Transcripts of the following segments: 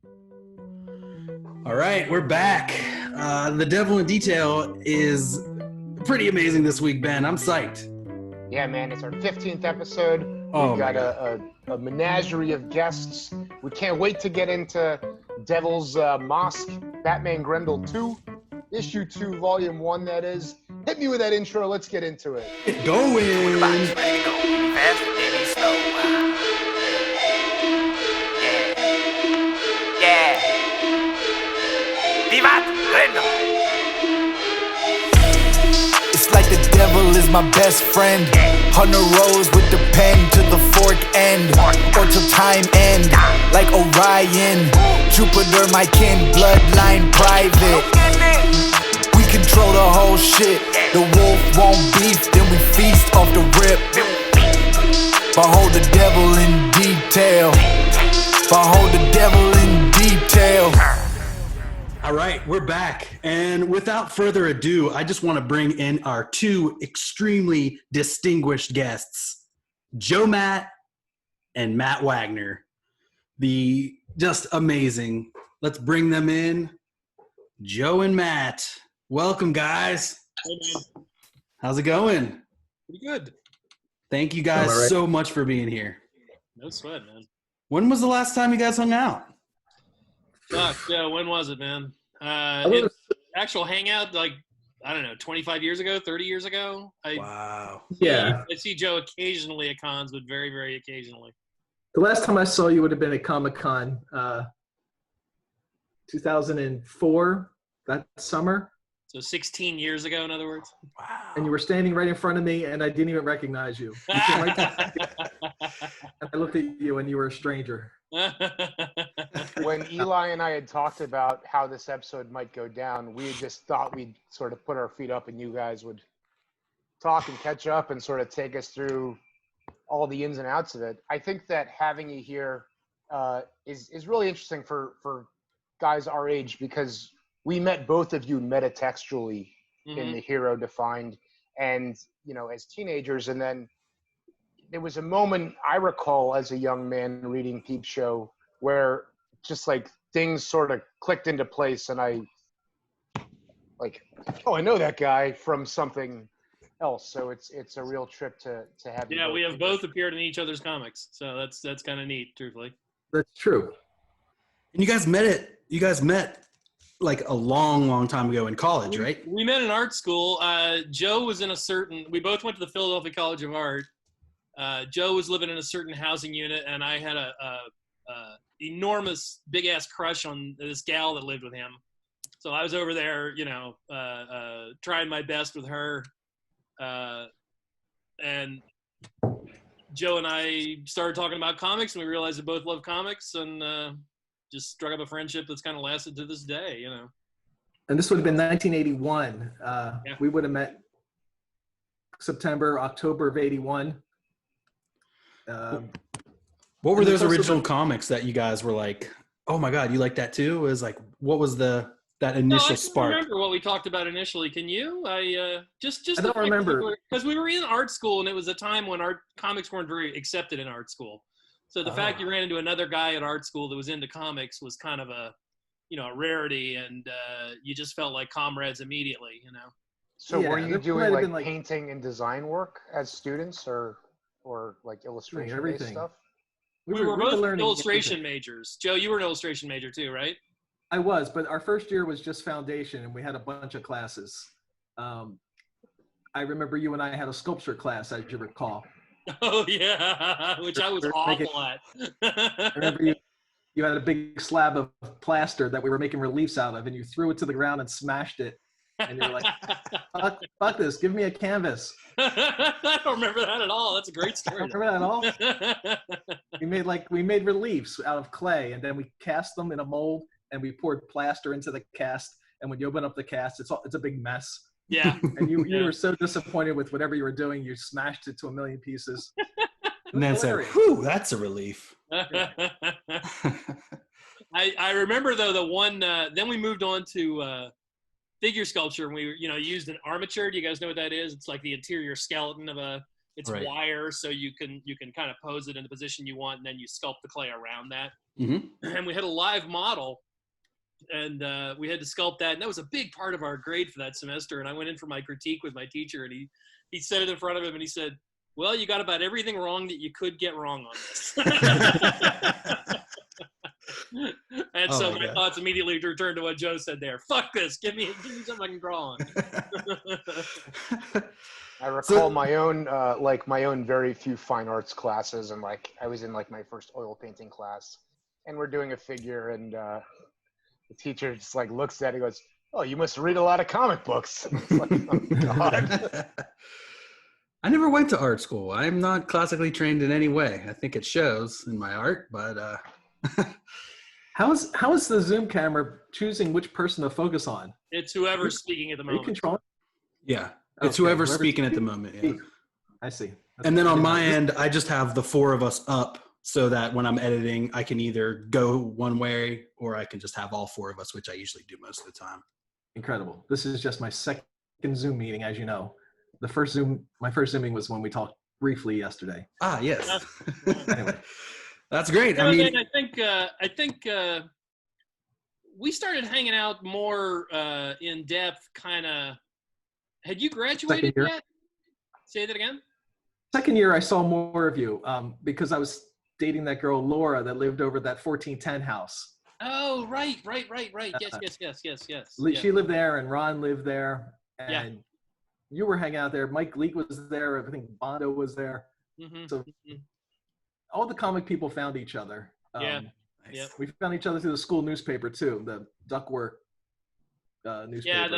All right, we're back. The Devil in Detail is pretty amazing this week, Ben. I'm psyched. Yeah, man, it's our 15th episode. Oh We've got a menagerie of guests. We can't wait to get into Devil's Mosque, Batman Grendel 2, Issue 2, Volume 1, that is. Hit me with that intro. Let's get into it. Get going. Ready to go. Fast and slow. Yeah. Vivat Grendel. It's like the devil is my best friend. On the roads with the pen to the fork end, or till time end. Like Orion, Jupiter my kin, bloodline private. We control the whole shit. The wolf won't beef, then we feast off the rip. Behold the devil in detail. Behold the devil in detail. All right, we're back. And without further ado, I just want to bring in our two extremely distinguished guests, Joe Matt and Matt Wagner. The just amazing. Let's bring them in. Joe and Matt. Welcome, guys. Hey, man. How's it going? Pretty good. Thank you guys so much for being here. No sweat, man. When was the last time you guys hung out? Fuck, yeah, when was it, man? Actual hangout, like, I don't know, 25 years ago, 30 years ago? Wow. Yeah. I see Joe occasionally at cons, but very, very occasionally. The last time I saw you would have been at Comic-Con, 2004, that summer. So 16 years ago, in other words? Wow. And you were standing right in front of me, and I didn't even recognize you. You came right to me, and I looked at you, and you were a stranger. When Eli and I had talked about how this episode might go down, we just thought we'd sort of put our feet up and you guys would talk and catch up and sort of take us through all the ins and outs of it. I think that having you here is really interesting for guys our age, because we met both of you metatextually in the Hero Defined and, you know, as teenagers. And then there was a moment I recall as a young man reading Peep Show where just like things sort of clicked into place, and I like, oh, I know that guy from something else. So it's a real trip to have you. Yeah, we have both appeared in each other's comics, so that's kind of neat, truthfully. That's true. And you guys met like a long time ago in college, right? We met in art school. Joe was in we both went to the Philadelphia College of Art. Joe was living in a certain housing unit, and I had a enormous big ass crush on this gal that lived with him. So I was over there, you know, trying my best with her. And Joe and I started talking about comics, and we realized we both love comics, and just struck up a friendship that's kind of lasted to this day, you know. And this would have been 1981. Yeah. We would have met October of 81. What were those original comics that you guys were like, oh my God, you like that too? It was like, what was that initial spark? I remember what we talked about initially. Can you? I don't remember. Because we were in art school, and it was a time when art comics weren't very accepted in art school. So the fact you ran into another guy at art school that was into comics was kind of a rarity, and you just felt like comrades immediately, you know. So Yeah, were you there doing might have like been, painting and design work as students, or like illustration-based everything. stuff? We were both learning illustration everything. majors. Joe, you were an illustration major too, right? I was, but our first year was just foundation, and we had a bunch of classes. I remember you and I had a sculpture class, as you recall. Oh yeah, which I was awful at. I remember you had a big slab of plaster that we were making reliefs out of, and you threw it to the ground and smashed it. And you're like, fuck this, give me a canvas. I don't remember that at all. That's a great story. Don't remember that at all? We made reliefs out of clay, and then we cast them in a mold, and we poured plaster into the cast. And when you open up the cast, it's a big mess. Yeah. And you were so disappointed with whatever you were doing, you smashed it to a million pieces. And then said, whew, that's a relief. I remember though the one. Then we moved on to figure sculpture, and we used an armature. Do you guys know what that is? It's like the interior skeleton of a It's Right. wire, so you can kind of pose it in the position you want, and then you sculpt the clay around that. Mhm. And we had a live model, and we had to sculpt that, and that was a big part of our grade for that semester. And I went in for my critique with my teacher, and he said it in front of him, and he said, "Well, you got about everything wrong that you could get wrong on this." And Oh so my my God. thoughts immediately returned to what Joe said there. Fuck this. Give me something I can draw on. I recall my own very few fine arts classes, and like I was in like my first oil painting class, and we're doing a figure, and the teacher just like looks at it and goes, "Oh, you must read a lot of comic books." It's like, oh, God. I never went to art school. I'm not classically trained in any way. I think it shows in my art, but How is the Zoom camera choosing which person to focus on? It's whoever's speaking at the Are you moment. controlling? yeah, it's Okay, whoever's whoever's speaking at the moment. Yeah. I see. And then on my end, I just have the four of us up so that when I'm editing, I can either go one way or I can just have all four of us, which I usually do most of the time. Incredible. This is just my second Zoom meeting, as you know. My first Zooming was when we talked briefly yesterday. Ah, yes. Anyway. That's great. You I know, mean, Dan, I think we started hanging out more in depth. Kind of. Had you graduated year. yet? Say that again. Second year, I saw more of you because I was dating that girl, Laura, that lived over that 1410 house. Oh, right. Yes. She lived there, and Ron lived there, and Yeah. you were hanging out there. Mike Leake was there. I think Bondo was there. Mm-hmm. So all the comic people found each other. Yeah. nice. Yep. We found each other through the school newspaper too, the Duckwork newspaper. Yeah,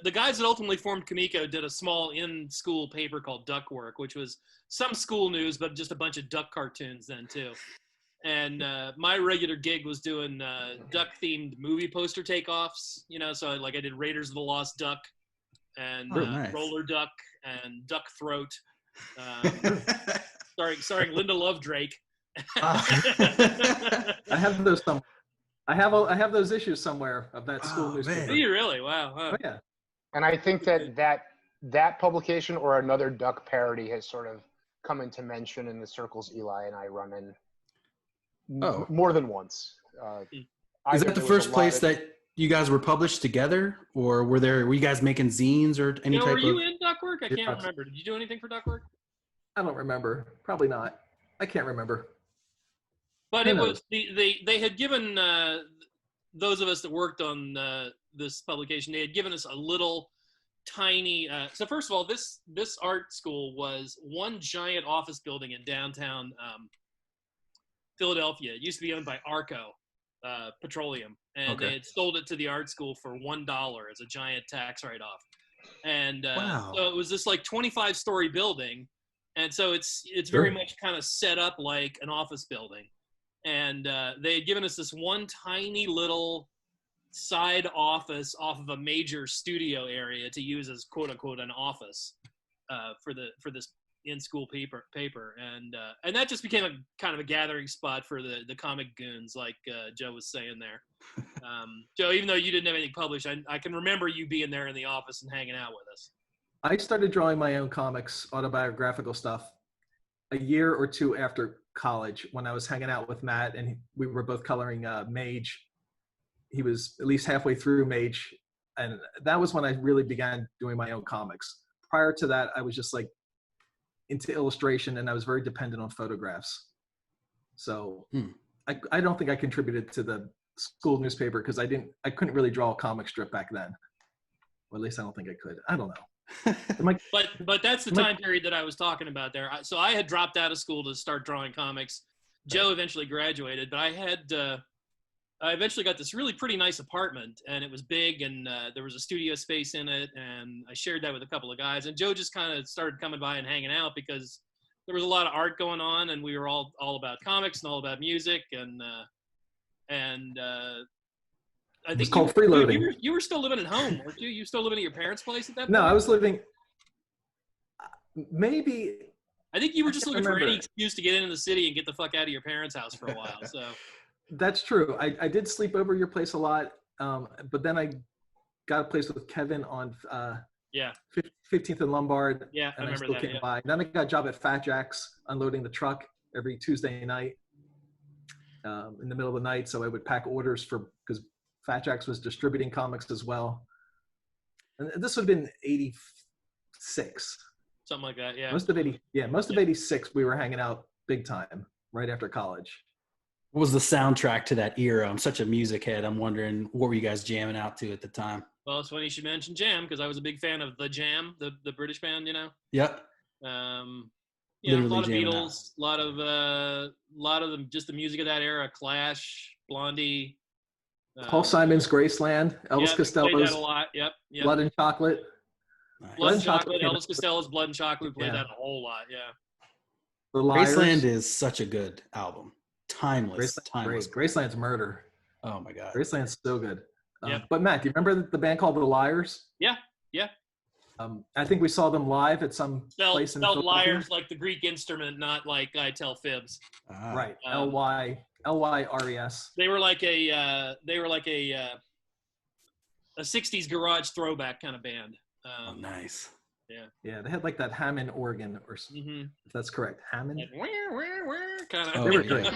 the guys that ultimately formed Kamiko did a small in-school paper called Duckwork, which was some school news, but just a bunch of duck cartoons then too. And my regular gig was doing duck-themed movie poster takeoffs. You know, so like I did Raiders of the Lost Duck and nice. Roller Duck and Duck Throat, starring Linda Lovedrake. I have those somewhere. I have those issues somewhere of that school Oh, newspaper. man. Do you really? Wow. Oh, yeah. And I think that publication or another duck parody has sort of come into mention in the circles Eli and I run in more than once. Is that the first place that you guys were published together, or were you guys making zines or any type were of? you in Duckwork? I can't Yeah. remember. Did you do anything for Duckwork? I don't remember. Probably not. I can't remember. But Who it knows? was they had given those of us that worked on this publication, they had given us a little tiny. So first of all, this art school was one giant office building in downtown Philadelphia. It used to be owned by Arco Petroleum, and Okay. they had sold it to the art school for $1 as a giant tax write-off. And Wow. so it was this like 25-story building, and so it's very much kind of set up like an office building. And they had given us this one tiny little side office off of a major studio area to use as quote unquote an office for this in-school paper, and that just became a kind of a gathering spot for the comic goons, like Joe was saying there. Joe, even though you didn't have anything published, I can remember you being there in the office and hanging out with us. I started drawing my own comics, autobiographical stuff, a year or two after college when I was hanging out with Matt, and we were both coloring Mage. He was at least halfway through Mage, and that was when I really began doing my own comics. Prior to that, I was just like into illustration, and I was very dependent on photographs. So I don't think I contributed to the school newspaper because I couldn't really draw a comic strip back then. Or at least I don't think I could. I don't know. But that's the time period that I was talking about there. So I had dropped out of school to start drawing comics. Joe eventually graduated, but I eventually got this really pretty nice apartment, and it was big, and there was a studio space in it, and I shared that with a couple of guys. And Joe just kind of started coming by and hanging out because there was a lot of art going on, and we were all about comics and all about music, and I think It's called freeloading. You were still living at home, weren't you? You were still living at your parents' place at that point? No, I was living. Maybe I think you were just looking for any remember. excuse to get into the city and get the fuck out of your parents' house for a while. So that's true. I did sleep over your place a lot, but then I got a place with Kevin on Yeah. 15th and Lombard. Yeah, I and remember still that, came yeah. by. Then I got a job at Fat Jack's unloading the truck every Tuesday night in the middle of the night. So I would pack orders because Fat Jack's was distributing comics as well. And this would have been 86. Something like that, yeah. Most of 86, we were hanging out big time right after college. What was the soundtrack to that era? I'm such a music head. I'm wondering, what were you guys jamming out to at the time? Well, it's funny you should mention Jam, because I was a big fan of The Jam, the British band, you know. Yep. A Literally lot of jamming Beatles, a lot of them, just the music of that era. Clash, Blondie. Paul Simon's Graceland, Elvis Played Costello's that a lot. Yep. Blood and Chocolate. Nice. Blood and Chocolate Chocolate. Elvis Costello's Blood and Chocolate. Played Yeah. that a whole lot. Yeah. The Liars. Graceland is such a good album. Timeless. Timeless. Graceland's murder. Oh my God. Graceland's so good. Yeah. But Matt, do you remember the band called The Liars? Yeah. Yeah. I think we saw them live at some place in Spelled Philadelphia. liars like the Greek instrument, not like I tell fibs. Ah. Right. Lyres. They were like a 60s garage throwback kind of band. Oh, nice. Yeah, they had like that Hammond organ, or if that's correct, Hammond. Kind of. Oh, They were yeah. great.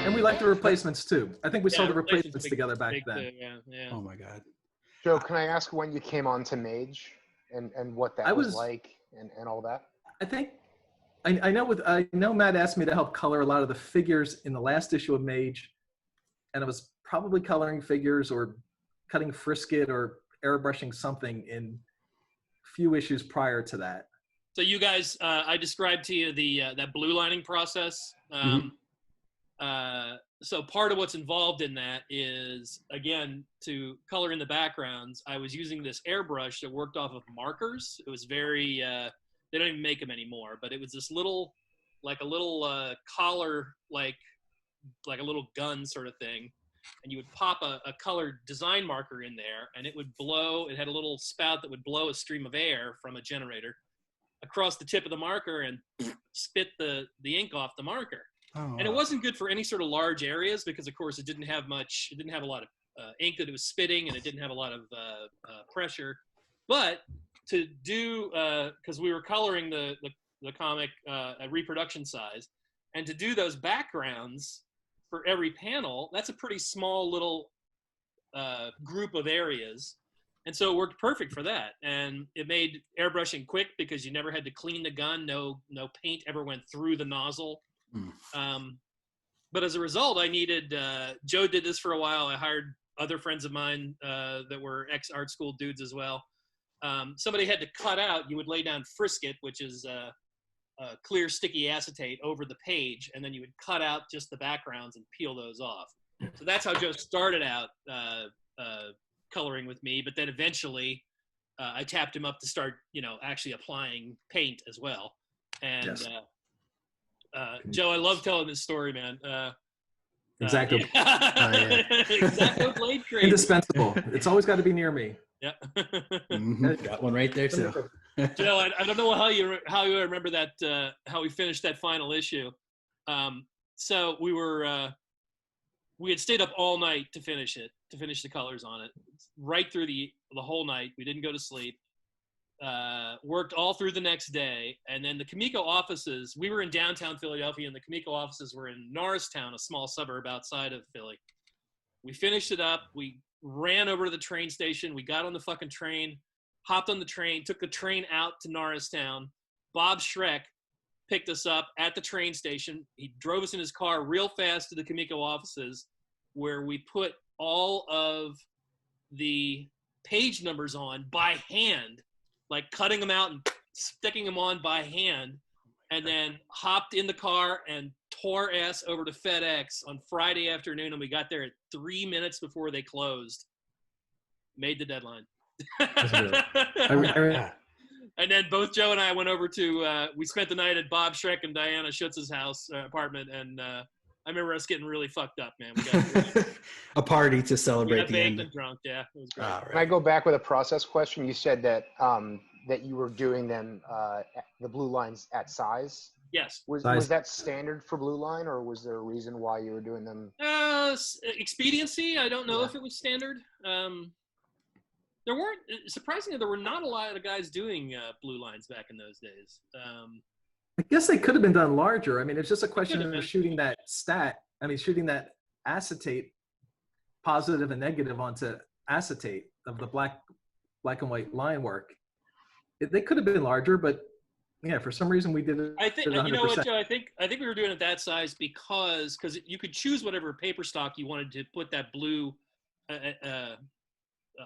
And we liked the Replacements too. I think we saw the Replacements together back then. Yeah. Oh my God. Joe, can I ask when you came on to Mage and what that was like and all that? I think I know Matt asked me to help color a lot of the figures in the last issue of Mage, and I was probably coloring figures or cutting frisket or airbrushing something in a few issues prior to that. So you guys, I described to you that blue lining process. So part of what's involved in that is, again, to color in the backgrounds, I was using this airbrush that worked off of markers. It was very, they don't even make them anymore, but it was this little collar, like a little gun sort of thing. And you would pop a colored design marker in there, and it would blow. It had a little spout that would blow a stream of air from a generator across the tip of the marker and spit the ink off the marker. Oh, And it wasn't good for any sort of large areas because, of course, it didn't have a lot of ink that it was spitting, and it didn't have a lot of pressure. But to do, because we were coloring the comic at reproduction size, and to do those backgrounds for every panel, that's a pretty small little group of areas. And so it worked perfect for that. And it made airbrushing quick because you never had to clean the gun. No paint ever went through the nozzle. But as a result, I needed, Joe did this for a while. I hired other friends of mine that were ex-art school dudes as well. Somebody had to cut out, you would lay down frisket, which is clear sticky acetate over the page, and then you would cut out just the backgrounds and peel those off. So that's how Joe started out coloring with me, but then eventually I tapped him up to start, actually applying paint as well. And Yes. Joe, I love telling this story, man. Exacto. Exacto blade trade. Indispensable. It's always got to be near me. Yeah. Got one right there too. Joe, I don't know how you remember that, how we finished that final issue. So we had stayed up all night to finish the colors on it, right through the whole night. We didn't go to sleep. Worked all through the next day, and then the Kamiko offices, we were in downtown Philadelphia, and the Kamiko offices were in Norristown, a small suburb outside of Philly. We finished it up. We ran over to the train station. We got on the fucking train, hopped on the train, took the train out to Norristown. Bob Schreck picked us up at the train station. He drove us in his car real fast to the Kamiko offices, where we put all of the page numbers on by hand, like cutting them out and sticking them on by hand, and then hopped in the car and tore ass over to FedEx on Friday afternoon, and we got there at 3 minutes before they closed. Made the deadline. And then both Joe and I went over to, we spent the night at Bob Schreck and Diana Schutz's house, apartment, and I remember us getting really fucked up, man. We got a party to celebrate the baked end. and drunk, yeah. It was great. Can I go back with a process question? You said that that you were doing them, the blue lines at size. Yes. Was that standard for Blue Line, or was there a reason why you were doing them? Expediency. I don't know if it was standard. There weren't, surprisingly, there were not a lot of guys doing blue lines back in those days. I guess they could have been done larger. I mean, it's just a question of shooting that shooting that acetate, positive and negative onto acetate of the black and white line work. They could have been larger, but yeah, for some reason we did it. I think, you know what, Joe, I think we were doing it that size because you could choose whatever paper stock you wanted to put that blue,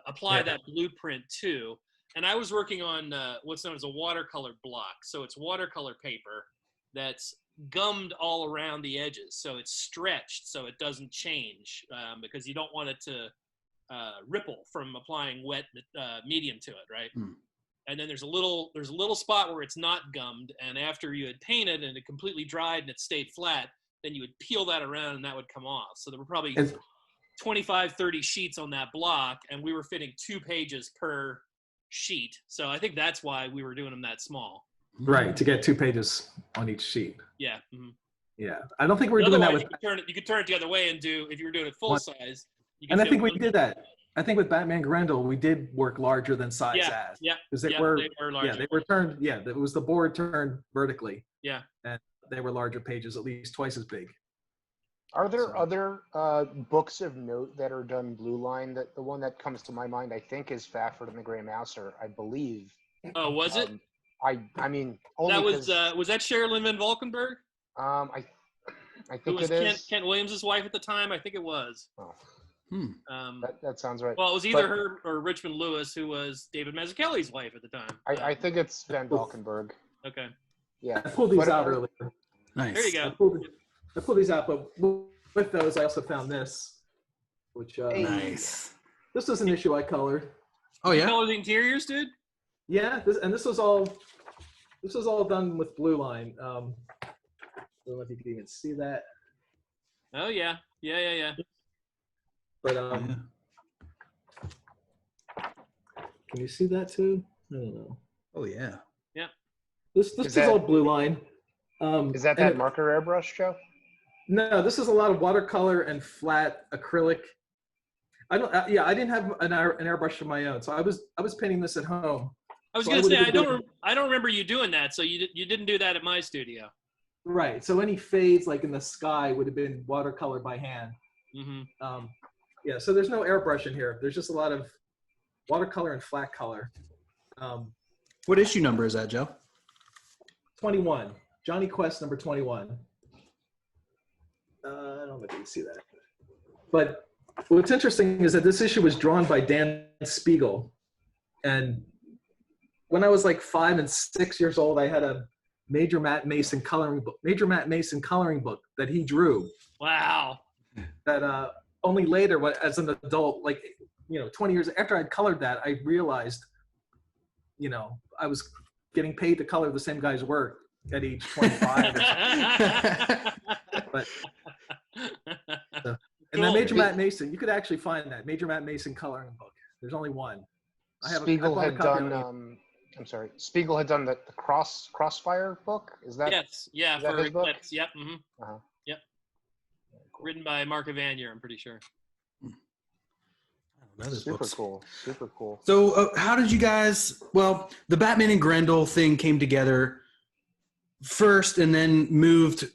apply that blueprint to. And I was working on what's known as a watercolor block. So it's watercolor paper that's gummed all around the edges. So it's stretched so it doesn't change because you don't want it to ripple from applying wet medium to it, right? And then there's a little spot where it's not gummed, and after you had painted and it completely dried and it stayed flat, then you would peel that around and that would come off. So there were probably 25, 30 sheets on that block, and we were fitting 2 pages per sheet. So I think that's why we were doing them that small. Right, to get 2 pages on each sheet. Yeah. Yeah, I don't think we were doing that with. You could turn it the other way and do, if you were doing it full size. And I think we did that. I think with Batman Grendel, we did work larger than size as. Yeah. Because they were larger. Yeah, they were turned. Yeah, it was the board turned vertically. Yeah. And they were larger pages, at least twice as big. Are there other books of note that are done blue line? That the one that comes to my mind, I think, is Fafford and the Grey Mouser, I believe. Oh, was it? I mean, only that was that Sherilyn Van Valkenburg? I think it is Kent Williams' wife at the time. I think it was. Oh. That sounds right. Well, it was either her or Richmond Lewis, who was David Mazzucchelli's wife at the time. I think it's Van Valkenburg. Okay. Yeah. I pulled these out earlier. Nice. There you go. I pulled these out, but with those, I also found this, which nice. This was an issue I colored. Oh yeah. You colored the interiors, dude? Yeah, this was all done with blue line. I don't know if you can even see that. Oh yeah. But can you see that too? I don't know. Oh yeah. Yeah. This is all blue line. Is that marker airbrush, Joe? No, this is a lot of watercolor and flat acrylic. I didn't have an airbrush of my own, so I was painting this at home. I was going to say I don't remember you doing that, so you didn't do that at my studio. Right. So any fades like in the sky would have been watercolor by hand. Mm-hmm. Yeah. So there's no airbrush in here. There's just a lot of watercolor and flat color. What issue number is that, Joe? 21. Johnny Quest number 21. I don't know if you can see that. But what's interesting is that this issue was drawn by Dan Spiegel. And when I was like 5 and 6 years old, I had a Major Matt Mason coloring book that he drew. Wow. That only later, as an adult, 20 years after I'd colored that, I realized, I was getting paid to color the same guy's work at age 25. But and then Major Matt Mason, you could actually find that Major Matt Mason coloring book. There's only one. Spiegel had done. I'm sorry. Spiegel had done the Crossfire book. Is that? Yes. Yeah. Is that for his book? Eclipse. Yep. Mm-hmm. Yep. Cool. Written by Mark Evanier, I'm pretty sure. Super cool. So how did you guys, the Batman and Grendel thing came together first and then moved,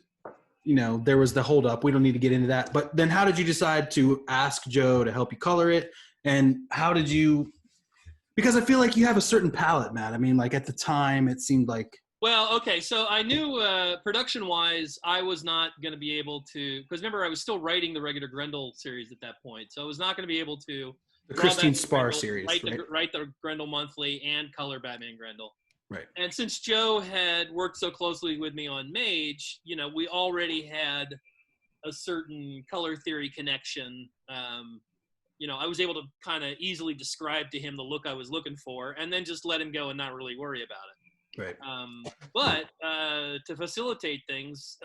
there was the holdup. We don't need to get into that. But then how did you decide to ask Joe to help you color it? And how did you, because I feel like you have a certain palette, Matt. I mean, like at the time it seemed like. Well, okay. So I knew production-wise, I was not going to be able to, because remember, I was still writing the regular Grendel series at that point. So I was not going to be able to. The Christine Spar series, write the Grendel Monthly and color Batman Grendel. Right. And since Joe had worked so closely with me on Mage, we already had a certain color theory connection. I was able to kind of easily describe to him the look I was looking for, and then just let him go and not really worry about it. Right. But to facilitate things,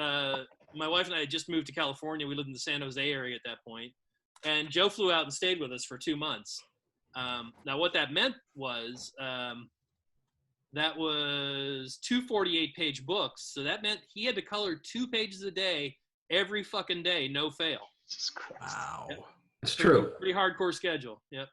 my wife and I had just moved to California. We lived in the San Jose area at that point, and Joe flew out and stayed with us for 2 months. Now, what that meant was that was 2 48-page books, so that meant he had to color 2 pages a day every fucking day, no fail. Jesus Christ. Wow. Yep. It's true. Pretty hardcore schedule. Yep.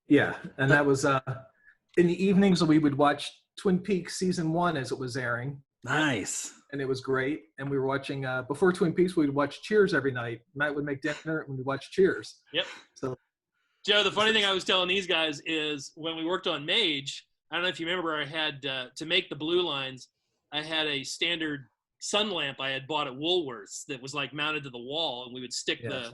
Yeah, and that was in the evenings we would watch Twin Peaks season 1 as it was airing, Nice. and it was great. And we were watching before Twin Peaks, we'd watch Cheers every night. Matt would make dinner and we'd watch Cheers. Yep. So Joe, the funny thing I was telling these guys is when we worked on Mage, I don't know if you remember, I had to make the blue lines, I had a standard sun lamp I had bought at Woolworths that was like mounted to the wall, and we would stick the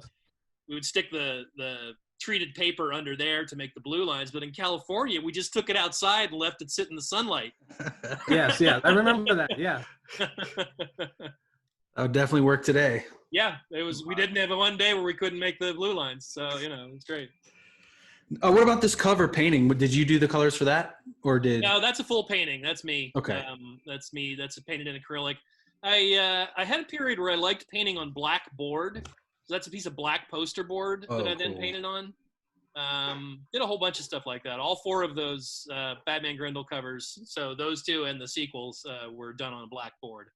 treated paper under there to make the blue lines. But in California, we just took it outside and left it sit in the sunlight. yes, yeah, I remember that. Yeah. That would definitely work today. Yeah, it was. We didn't have a one day where we couldn't make the blue lines, so it's great. What about this cover painting? Did you do the colors for that, or did? No, that's a full painting. That's me. Okay. That's me. That's painted in acrylic. I had a period where I liked painting on black board. So that's a piece of black poster board that I then cool. painted on. Did a whole bunch of stuff like that. All 4 of those Batman Grendel covers, so those 2 and the sequels were done on a black board.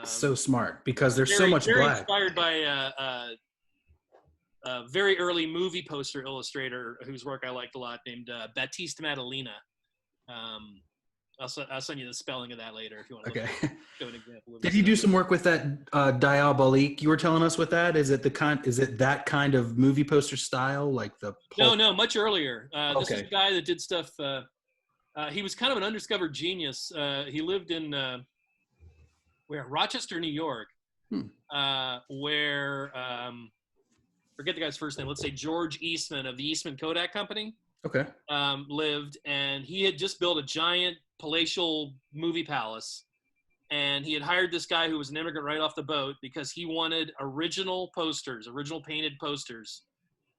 So smart, because there's so much very black. Inspired by a very early movie poster illustrator whose work I liked a lot, named Baptiste Madalena. I'll send you the spelling of that later if you want to show an example. Did you do some work with that Diabolique you were telling us with that? Is it that kind of movie poster style, like the pulp? No, much earlier. This is Okay. a guy that did stuff. He was kind of an undiscovered genius. He lived in Rochester, New York, where forget the guy's first name. Let's say George Eastman of the Eastman Kodak Company. Okay. Lived, and he had just built a giant palatial movie palace, and he had hired this guy who was an immigrant right off the boat because he wanted original painted posters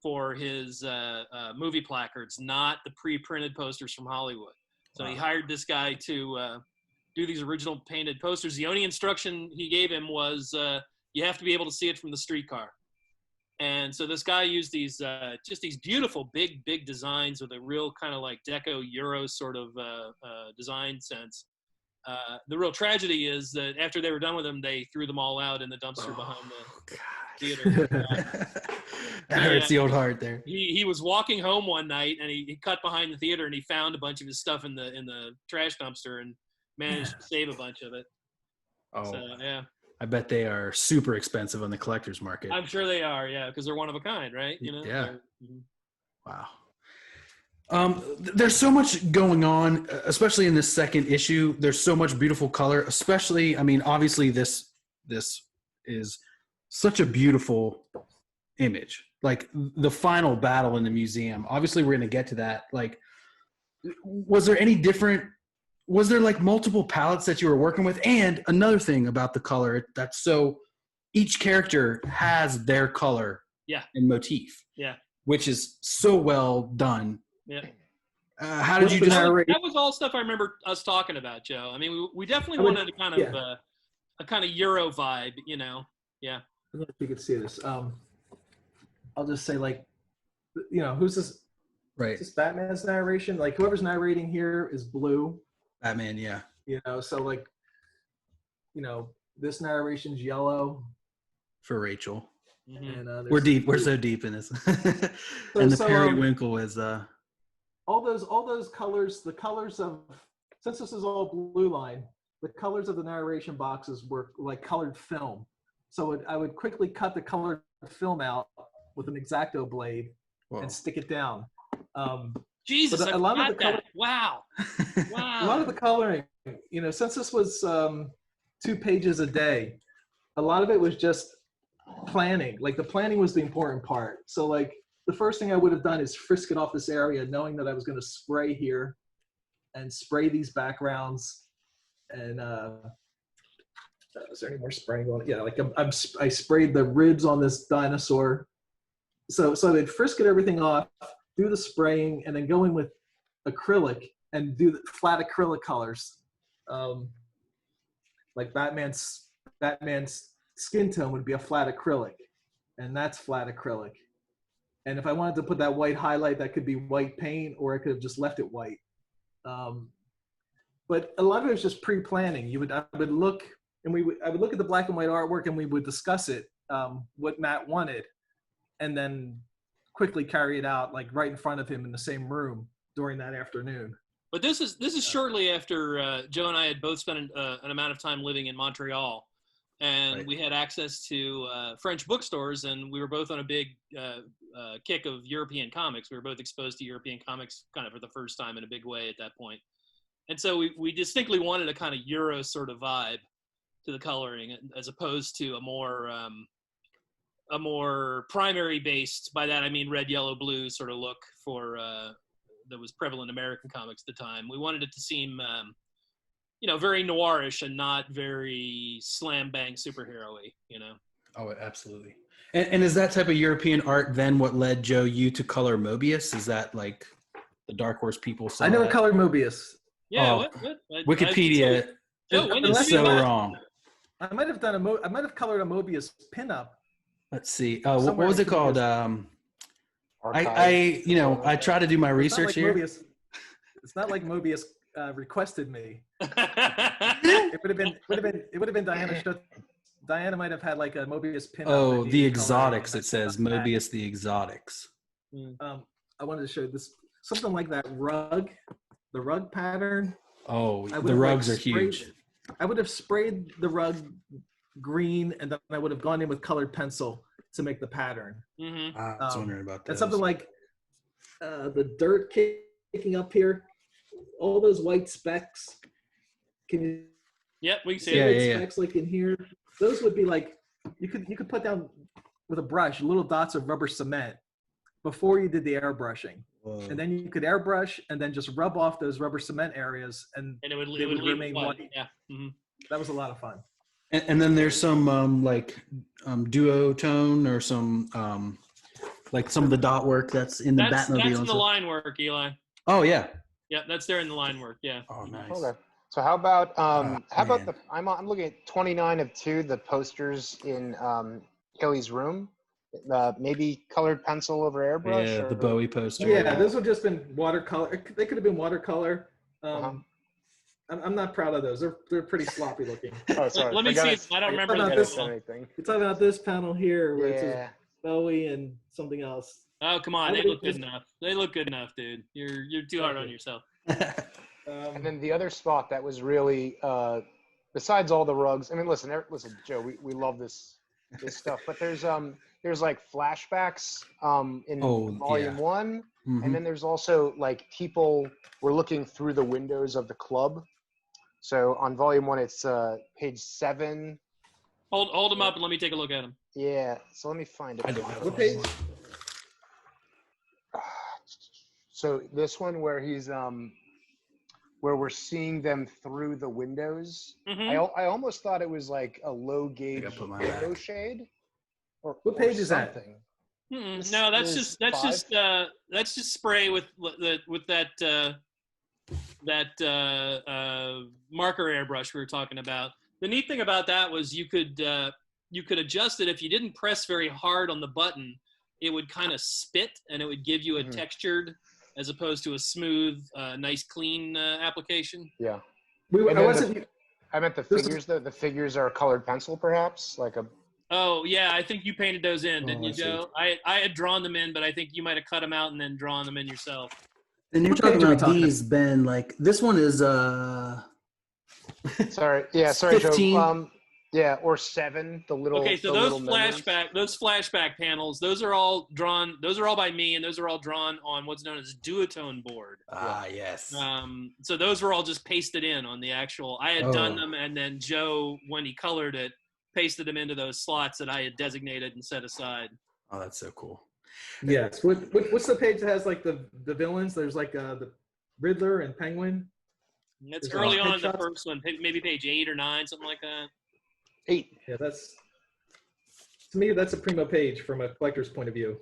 for his movie placards, not the pre-printed posters from Hollywood. So he hired this guy to do these original painted posters. The only instruction he gave him was you have to be able to see it from the streetcar. And so this guy used these just these beautiful big designs with a real kind of like Deco Euro sort of design sense. The real tragedy is that after they were done with them, they threw them all out in the dumpster behind the theater. That hurts the old heart there. He was walking home one night and he cut behind the theater and he found a bunch of his stuff in the trash dumpster and managed to save a bunch of it. Oh, so, yeah. I bet they are super expensive on the collector's market. I'm sure they are, yeah, because they're one of a kind, right? Yeah. Wow. There's so much going on, especially in this second issue. There's so much beautiful color, especially, I mean, obviously this is such a beautiful image. Like the final battle in the museum. Obviously, we're going to get to that. Like, was there like multiple palettes that you were working with? And another thing about the color, that's so each character has their color and motif. Yeah. Which is so well done. Yeah. How did you just that was all stuff I remember us talking about, Joe. I mean, we definitely wanted a kind of a kind of Euro vibe, Yeah. I don't know if you could see this. I'll just say, like, who's this? Right. Is this Batman's narration? Like, whoever's narrating here is blue. Batman, yeah. So like, this narration's yellow. For Rachel. Mm-hmm. And we're deep. We're so deep in this. And the periwinkle was all those colors. The colors of, since this is all blue line, the colors of the narration boxes were like colored film. So I would quickly cut the colored film out with an X-Acto blade and stick it down. Jesus, a lot of the color, wow. A lot of the coloring, since this was 2 pages a day, a lot of it was just planning. Like the planning was the important part. So like the first thing I would have done is frisk it off this area, knowing that I was going to spray here and spray these backgrounds. And is there any more spraying going on? Yeah, like I sprayed the ribs on this dinosaur. so they'd first get everything off, do the spraying, and then go in with acrylic and do the flat acrylic colors. Like Batman's skin tone would be a flat acrylic, and that's flat acrylic. And if I wanted to put that white highlight, that could be white paint, or I could have just left it white. But a lot of it was just pre-planning. I would look at the black and white artwork, and we would discuss it, what Matt wanted, and then quickly carry it out, like right in front of him in the same room during that afternoon. But this is shortly after Joe and I had both spent an amount of time living in Montreal, and Right. we had access to French bookstores, and we were both on a big kick of European comics. We were both exposed to European comics kind of for the first time in a big way at that point. And so we distinctly wanted a kind of Euro sort of vibe to the coloring, as opposed to a more primary based, by that I mean red, yellow, blue sort of look for that was prevalent in American comics at the time. We wanted it to seem very noirish and not very slam bang superhero-y, Oh, absolutely. And is that type of European art then what led Joe you to color Mobius? Is that like the Dark Horse people saw I never that? colored Mobius. Yeah, Oh, what? Wikipedia Joe, when did is you so do that? wrong. I might have colored a Mobius pinup. Let's see. Oh, what Somewhere was it in called? Mobius. I try to do my It's not research like here. Mobius. It's not like Mobius requested me. Yeah, It would have been Diana. Diana might have had like a Mobius pinup. Oh, that the needed coloring. exotics. It says Mobius the exotics. I wanted to show this something like that rug, the rug pattern. Oh, I would the have, rugs like, are huge. I would have sprayed the rug green, and then I would have gone in with colored pencil to make the pattern. mm-hmm. I was wondering about that. And something like the dirt kicking up here, all those white specks. Can you Yep, we can see see it. white Yeah. specks like in here? Those would be like you could put down with a brush little dots of rubber cement before you did the airbrushing. And then you could airbrush and then just rub off those rubber cement areas, and And it would they would leave remain white. white. Yeah. Mm-hmm. That was a lot of fun. And then there's some duotone or some like some of the dot work that's in the That's Batmobile. in and the stuff. line work, Eli. Oh yeah. Yeah, that's there in the line work. Yeah. Oh nice. Okay. So how about man. I'm looking at 29 of 2, the posters in Kelly's room. Maybe colored pencil over airbrush. Yeah, or, the Bowie poster. Yeah, those would just been watercolor. They could have been watercolor. Uh-huh. I'm not proud of those. They're pretty sloppy looking. Oh, sorry. Let me Forgot see. it. I don't remember Forgot that. this one. Anything. You're talking about this panel here where it says Yeah. Bowie and something else. Oh, come on. I They would look good just- enough. They look good enough, dude. You're too hard on yourself. And then the other spot that was really, besides all the rugs. I mean, listen, Joe. We love this stuff, but there's like flashbacks in volume 1, Mhm. and then there's also like people were looking through the windows of the club. So on volume 1, it's page 7. Hold them up and let me take a look at them. Yeah. So let me find it. I don't have What page? So this one where he's where we're seeing them through the windows. Mm-hmm. I almost thought it was like a low I gauge gotta put my window back. shade. Or, What page is that? something. Mm-mm. This No, is that's just spray with that marker airbrush we were talking about. The neat thing about that was you could adjust it if you didn't press very hard on the button. It would kind of spit, and it would give you a Mhm. textured, as opposed to a smooth, nice, clean application. Yeah. I And then wasn't. I meant the This is- figures though. The figures are colored pencil, perhaps, like a. Oh yeah, I think you painted those in, didn't Oh, you, I see. Joe? I had drawn them in, but I think you might have cut them out and then drawn them in yourself. And you're What talking page are we about talking these, Ben, like this one is Sorry. Yeah. Sorry, 15. Joe. Yeah, or 7. The little. Okay, so the those little memories. flashback panels, those are all drawn. Those are all by me, and those are all drawn on what's known as duotone board. yes. So those were all just pasted in on the actual. I had done Oh. them, and then Joe, when he colored it, pasted them into those slots that I had designated and set aside. Oh, that's so cool. Yes. What's the page that has like the villains? There's like the Riddler and Penguin. And that's Is it early all on in the headshots? first one, maybe page 8 or 9, something like that. 8. Yeah, that's to me that's a primo page from a collector's point of view.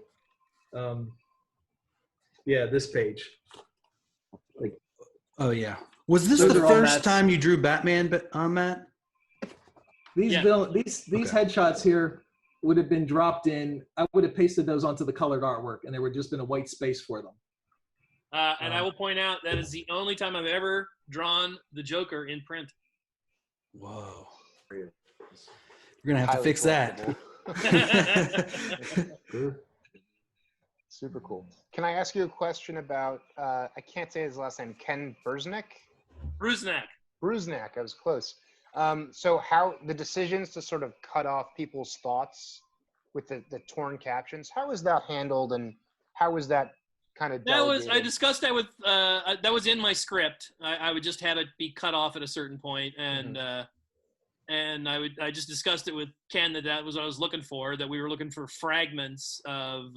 Yeah, this page. Like, Oh yeah. Was this Those the are all first Matt's. time you drew Batman, Matt? these Yeah. these Okay. headshots here would have been dropped in. I would have pasted those onto the colored artwork, and there would have just been a white space for them. And I will point out that is the only time I've ever drawn the Joker in print. Whoa. You're gonna have to Highly fix that. collectible. Super cool. Can I ask you a question about, I can't say his last name, Ken Burznick? Bruznak. Bruznak, I was close. So how the decisions to sort of cut off people's thoughts with the torn captions, how was that handled, and how was that kind of delegated? I discussed that with that was in my script. I would just have it be cut off at a certain point, and I just discussed it with Ken that was what I was looking for. That we were looking for fragments of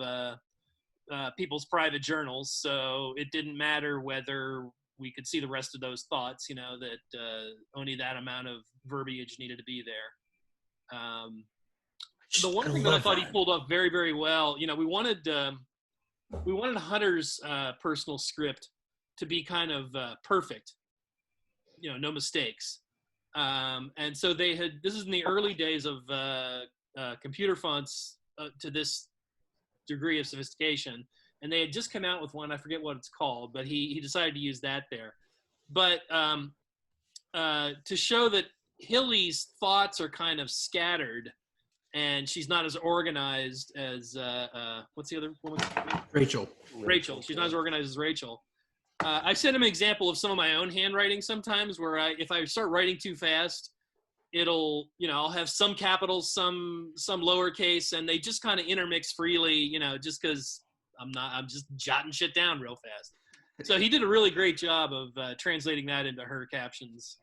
people's private journals, so it didn't matter whether we could see the rest of those thoughts. That only that amount of verbiage needed to be there. The one thing that I thought he pulled off very, very well, we wanted Hunter's personal script to be kind of perfect, no mistakes. And so this is in the early days of computer fonts to this degree of sophistication. And they had just come out with one, I forget what it's called, but he decided to use that there. But to show that Hilly's thoughts are kind of scattered, and she's not as organized as what's the other woman? Rachel. She's not as organized as Rachel. I sent him an example of some of my own handwriting sometimes, where if I start writing too fast, it'll I'll have some capitals, some lowercase, and they just kind of intermix freely, just because I'm just jotting shit down real fast. So he did a really great job of translating that into her captions.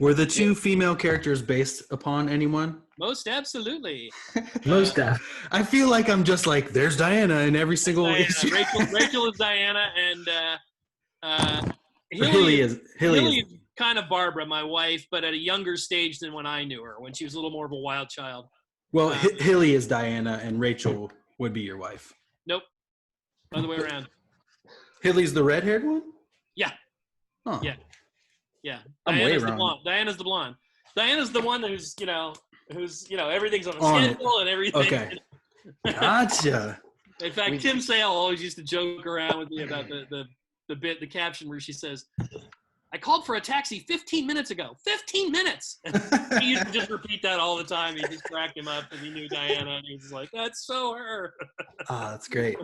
Were the two female characters based upon anyone? Most absolutely. Most def. I feel like I'm just like, there's Diana in every single issue. Rachel is Diana, and Hilly is kind of Barbara, my wife, but at a younger stage than when I knew her, when she was a little more of a wild child. Well, Hilly is Diana, and Rachel would be your wife. Nope. Other way around. Hilly's the red-haired one? Yeah. Oh. Yeah. I'm Diana's way the wrong. blonde. Diana's the blonde. Diana's the one who's everything's on a On it. schedule and everything. Okay. Gotcha. In fact, Kim Sale always used to joke around with me about the caption where she says, "I called for a taxi 15 minutes ago. 15 minutes." He used to just repeat that all the time. He just cracked him up, and he knew Diana, and he was like, "That's so her." That's great.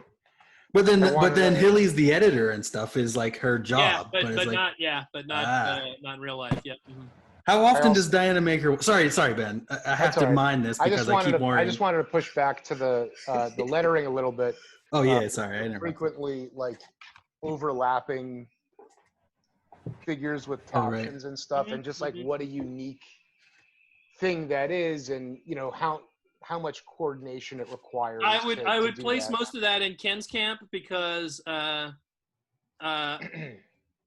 But then Hilly's the editor and stuff is like her job. Yeah, but but like, not in real life. Yeah. Mm-hmm. How often does Diana make her? Sorry, Ben. I have That's to all right. mind this because I keep worrying. I just wanted to push back to the lettering a little bit. Oh yeah, sorry. I interrupted. Frequently, like overlapping figures with captions and stuff, and just like what a unique thing that is, and how much coordination it requires. I would place most of that in Ken's camp because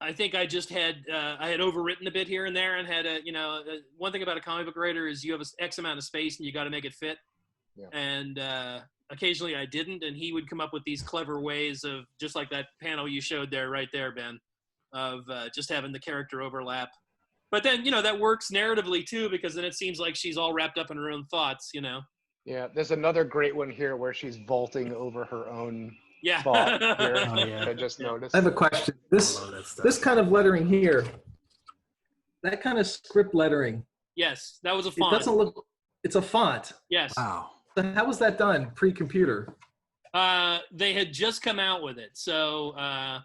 I think I just had I had overwritten a bit here and there, and had one thing about a comic book writer is you have X amount of space and you got to make it fit. Yeah. And occasionally I didn't, and he would come up with these clever ways of, just like that panel you showed there, right there, Ben, of just having the character overlap. But then that works narratively too, because then it seems like she's all wrapped up in her own thoughts. Yeah, there's another great one here where she's vaulting over her own Yeah. thought here. Oh, yeah. I just noticed. I have a question. This kind of lettering here, that kind of script lettering. Yes, that was a font. It doesn't look. It's a font. Yes. Wow. So how was that done pre-computer? They had just come out with it, so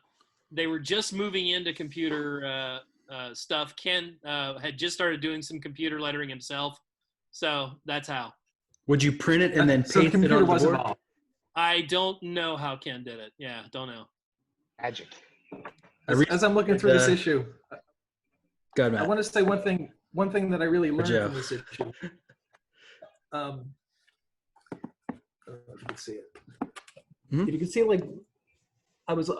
they were just moving into computer stuff. Ken had just started doing some computer lettering himself, so that's how. Would you print it and then So paste it computer on the wasn't board? involved. I don't know how Ken did it. Yeah, don't know. Magic. As I'm looking through this issue, Go ahead, I Matt. want to say one thing that I really learned Joe. from this issue. If you can see it. Mhm. If you can see, like, I was,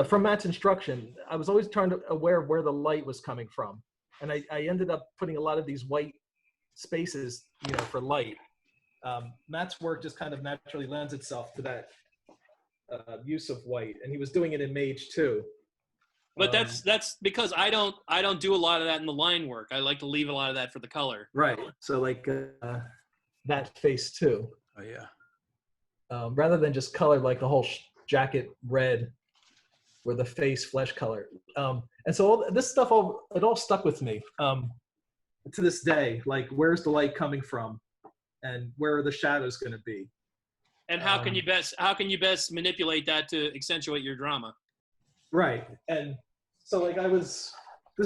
from Matt's instruction, I was always trying to aware of where the light was coming from. And I ended up putting a lot of these white spaces, for light. Matt's work just kind of naturally lends itself to that. use of white, and he was doing it in Mage too. But that's because I don't do a lot of that in the line work. I like to leave a lot of that for the color. Right. So like that face too. Oh yeah. Rather than just color like the whole jacket red, or the face flesh color. And so this stuff it all stuck with me to this day. Like, where's the light coming from, and where are the shadows going to be? And how can you best manipulate that to accentuate your drama? Right. And so like this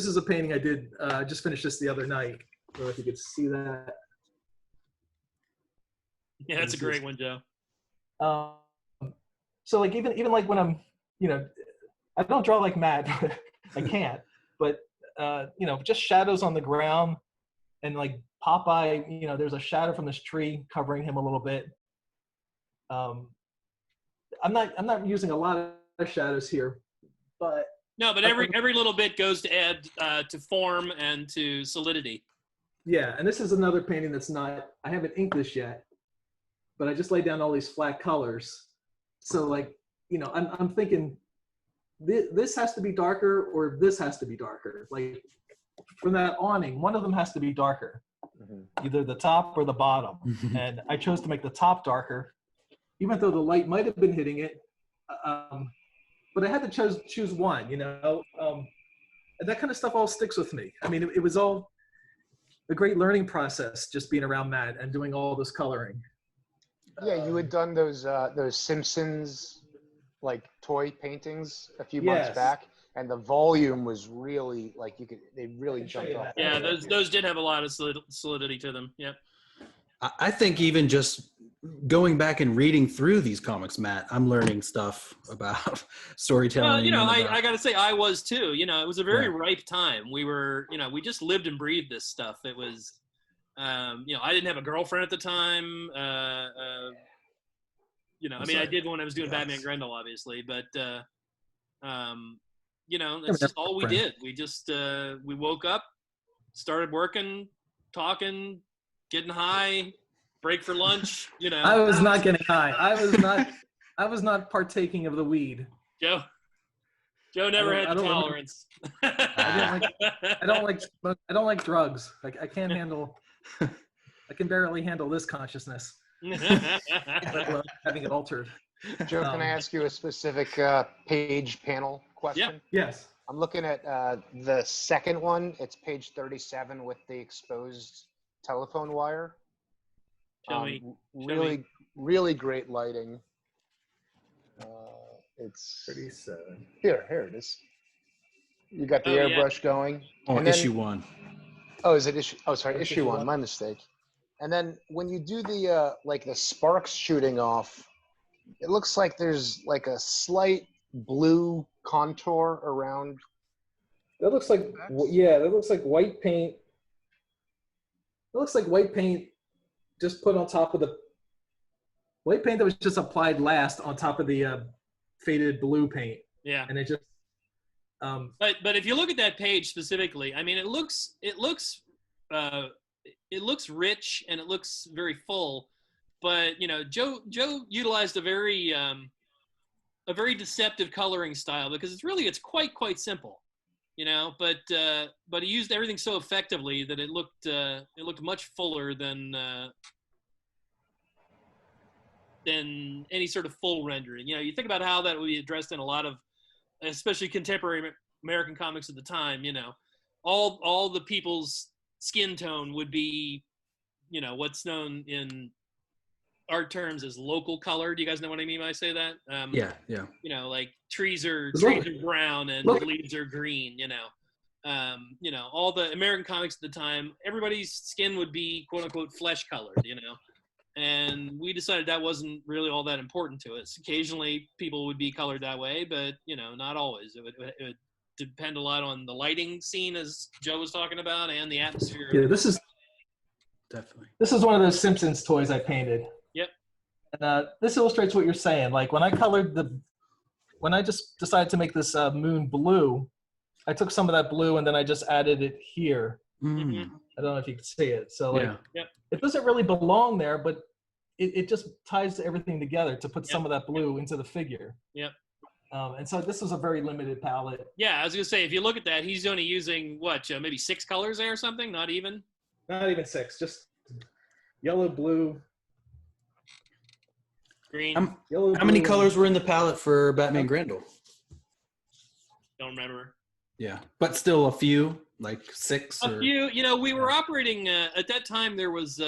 is a painting I did, I just finished this the other night. I don't know if you could see that. Yeah, that's a great one, Joe. So like even like when I'm, I don't draw like Matt. I can't. But just shadows on the ground, and like Popeye, there's a shadow from this tree covering him a little bit. I'm not using a lot of shadows here, but no, but every little bit goes to add to form and to solidity. Yeah, and this is another painting that's not, I haven't inked this yet, but I just laid down all these flat colors. So like, I'm thinking this has to be darker, or this has to be darker. Like from that awning, one of them has to be darker, either the top or the bottom. And I chose to make the top darker, even though the light might have been hitting it. But I had to choose one, and that kind of stuff all sticks with me. I mean, it was all a great learning process, just being around Matt and doing all this coloring. Yeah, you had done those Simpsons like toy paintings a few months back, and the volume was really like they really jumped off. Yeah, those did have a lot of solidity to them. Yep. I think even just going back and reading through these comics, Matt, I'm learning stuff about storytelling. Well, I got to say I was too. It was a very ripe time. We were, we just lived and breathed this stuff. It was, I didn't have a girlfriend at the time. I did when I was doing Batman Grendel, obviously, but, that's just all we did. We just, we woke up, started working, talking, getting high, break for lunch, I was not getting high. I was not partaking of the weed. Joe never had the tolerance. I don't like drugs. Like I can't handle, I can barely handle this consciousness. Having it altered. Joe, can I ask you a specific page panel question? Yeah. Yes. I'm looking at the second one. It's page 37 with the exposed telephone wire. Really great lighting. It's 37. Here it is. You got the airbrush going. Oh, and issue 1. Oh, is it issue? Oh, sorry, issue 1. My mistake. And then when you do the the sparks shooting off, it looks like there's like a slight blue contour around. That looks like that looks like white paint. It looks like white paint just put on top of the white paint that was just applied last on top of the faded blue paint. Yeah. And it just but if you look at that page specifically, I mean, it looks rich and it looks very full, but Joe utilized a very deceptive coloring style, because it's quite simple, but he used everything so effectively that it looked much fuller than any sort of full rendering. You think about how that would be addressed in a lot of, especially contemporary American comics at the time. All the people's skin tone would be, what's known in art terms as local color. Do you guys know what I mean when I say that? Yeah. Like trees are brown and leaves are green. All the American comics at the time, everybody's skin would be quote unquote flesh colored. And we decided that wasn't really all that important to us. Occasionally, people would be colored that way, but not always. It would depend a lot on the lighting scene, as Joe was talking about, and the atmosphere. Yeah, this is one of those Simpsons toys I painted. Yep. And this illustrates what you're saying. Like when I just decided to make this moon blue, I took some of that blue and then I just added it here. Mm-hmm. I don't know if you can see it. So Yep. It doesn't really belong there, but it just ties everything together to put some of that blue into the figure. Yep. And so this was a very limited palette. Yeah, I was gonna say, if you look at that, he's only using what, Joe, maybe 6 colors there or something, not even. Not even 6, just yellow, blue, Green. yellow. How many blue, colors were in the palette for Batman Grendel? Don't remember. Yeah, but still a few, like 6. A few. You know, we were operating at that time. There was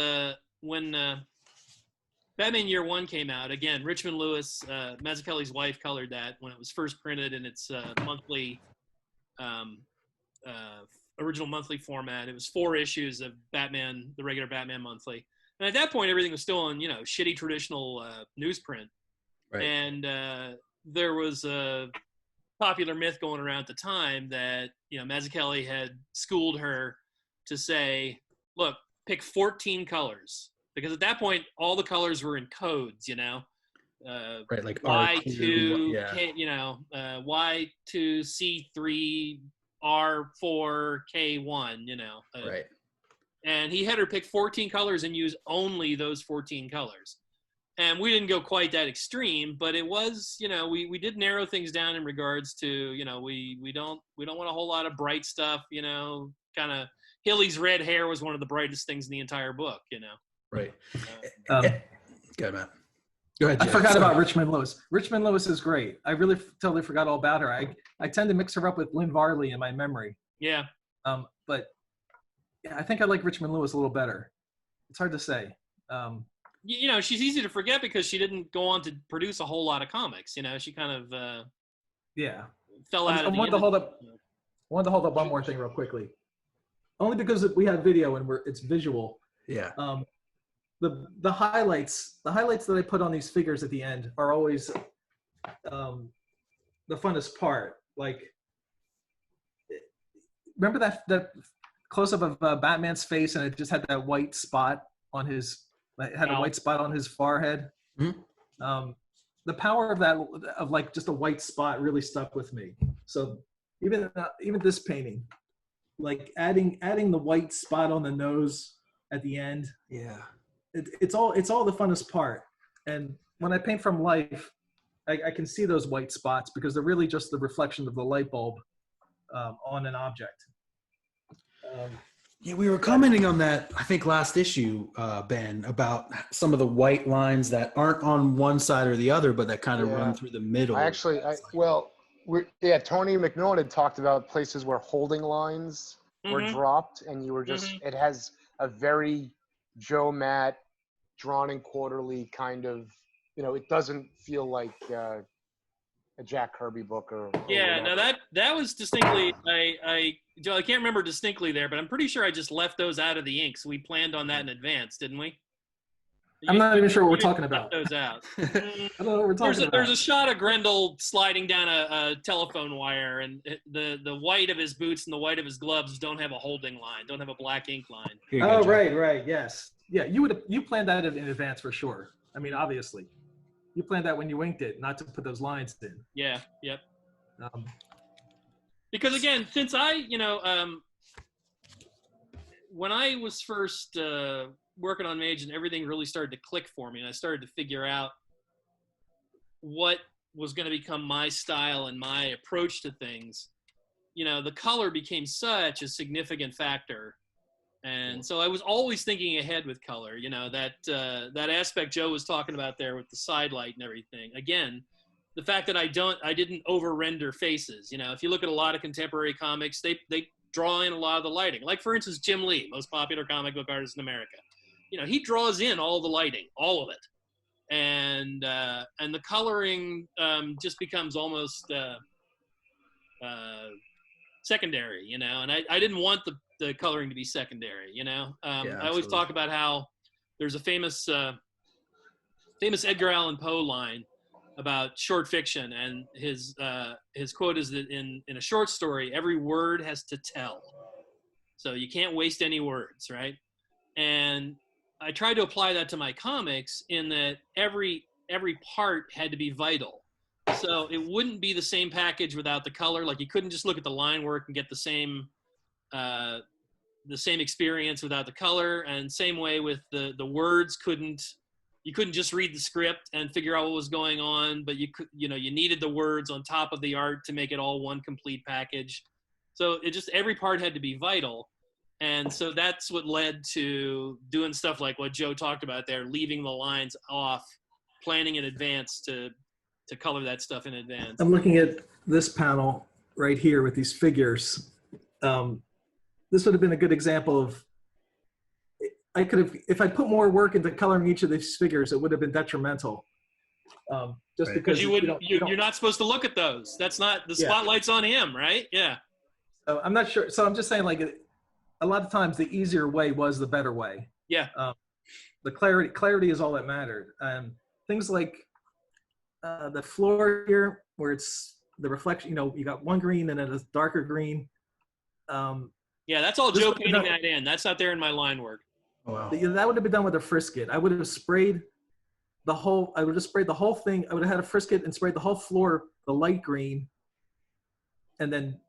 when Batman Year One came out. Again, Richmond Lewis, Mazzucchelli's wife, colored that when it was first printed in its monthly, original monthly format. It was 4 issues of Batman, the regular Batman monthly. And at that point, everything was still on, shitty traditional newsprint. Right. And there was a popular myth going around at the time that, Mazzucchelli had schooled her to say, look, pick 14 colors. Because at that point, all the colors were in codes, Right, like Y2, yeah. Y2, C3, R4, K1, Right. And he had her pick 14 colors and use only those 14 colors. And we didn't go quite that extreme, but it was, we did narrow things down in regards to, we don't want a whole lot of bright stuff, kind of Hilly's red hair was one of the brightest things in the entire book, Right. Um, Go ahead, Matt. Go ahead, I Jeff. forgot Sorry. about Richmond Lewis. Richmond Lewis is great. I really totally forgot all about her. I tend to mix her up with Lynn Varley in my memory. Yeah. But yeah, I think I like Richmond Lewis a little better. It's hard to say. She's easy to forget because she didn't go on to produce a whole lot of comics. She kind of fell out I of the wanted to hold up one more thing real quickly. Only because we have video and it's visual. Yeah. The highlights that I put on these figures at the end are always the funnest part. Like, remember that close up of Batman's face, and it just had that white spot on his. It had a white spot on his forehead. Mm-hmm. The power of that, of like just a white spot, really stuck with me. So even this painting, like adding the white spot on the nose at the end. Yeah. It's all the funnest part. And when I paint from life, I can see those white spots because they're really just the reflection of the light bulb on an object. Yeah, we were commenting on that, I think, last issue, Ben, about some of the white lines that aren't on one side or the other, but that kind of run through the middle. Tony McMillan had talked about places where holding lines were dropped, and you were just, it has a very Joe Matt, drawn in quarterly kind of, it doesn't feel like a Jack Kirby book or yeah. whatever. Now that was distinctly, Joe, I can't remember distinctly there, but I'm pretty sure I just left those out of the inks. We planned on that in advance, didn't we? I'm not even sure what we're talking Left about. those out. I don't know what we're talking about. There's a shot of Grendel sliding down a telephone wire, and the white of his boots and the white of his gloves don't have a holding line, don't have a black ink line. Oh, right, yes. Yeah, you planned that in advance for sure. I mean, obviously. You planned that when you inked it, not to put those lines in. Yeah, yep. Because again, since when I was first working on Mage and everything really started to click for me, and I started to figure out what was going to become my style and my approach to things, the color became such a significant factor. And so I was always thinking ahead with color, that aspect Joe was talking about there with the side light and everything. Again, the fact that I didn't over render faces. If you look at a lot of contemporary comics, they draw in a lot of the lighting. Like, for instance, Jim Lee, most popular comic book artist in America. He draws in all the lighting, all of it. And the coloring just becomes almost secondary, and I didn't want the coloring to be secondary, I always talk about how there's a famous Edgar Allan Poe line about short fiction, and his quote is that in a short story, every word has to tell. So you can't waste any words, right? And I tried to apply that to my comics in that every part had to be vital. So it wouldn't be the same package without the color. Like, you couldn't just look at the line work and get the same experience without the color. And same way with the words couldn't you couldn't just read the script and figure out what was going on, but you could, you needed the words on top of the art to make it all one complete package. So every part had to be vital. And so that's what led to doing stuff like what Joe talked about there, leaving the lines off, planning in advance to color that stuff in advance. I'm looking at this panel right here with these figures. This would have been a good example of, I could have, if I put more work into coloring each of these figures, it would have been detrimental. Just because you're not supposed to look at those. That's not, the spotlight's on him, right? Yeah. So I'm not sure. So I'm just saying, like, a lot of times the easier way was the better way. Yeah. The clarity is all that mattered. Things like the floor here, where it's the reflection, you got one green and then a darker green. Yeah, that's all Joe painting that in. That's not there in my line work. Oh, wow. That would have been done with a frisket. I would have sprayed the whole, I would have sprayed the whole thing. I would have had a frisket and sprayed the whole floor, the light green. And then.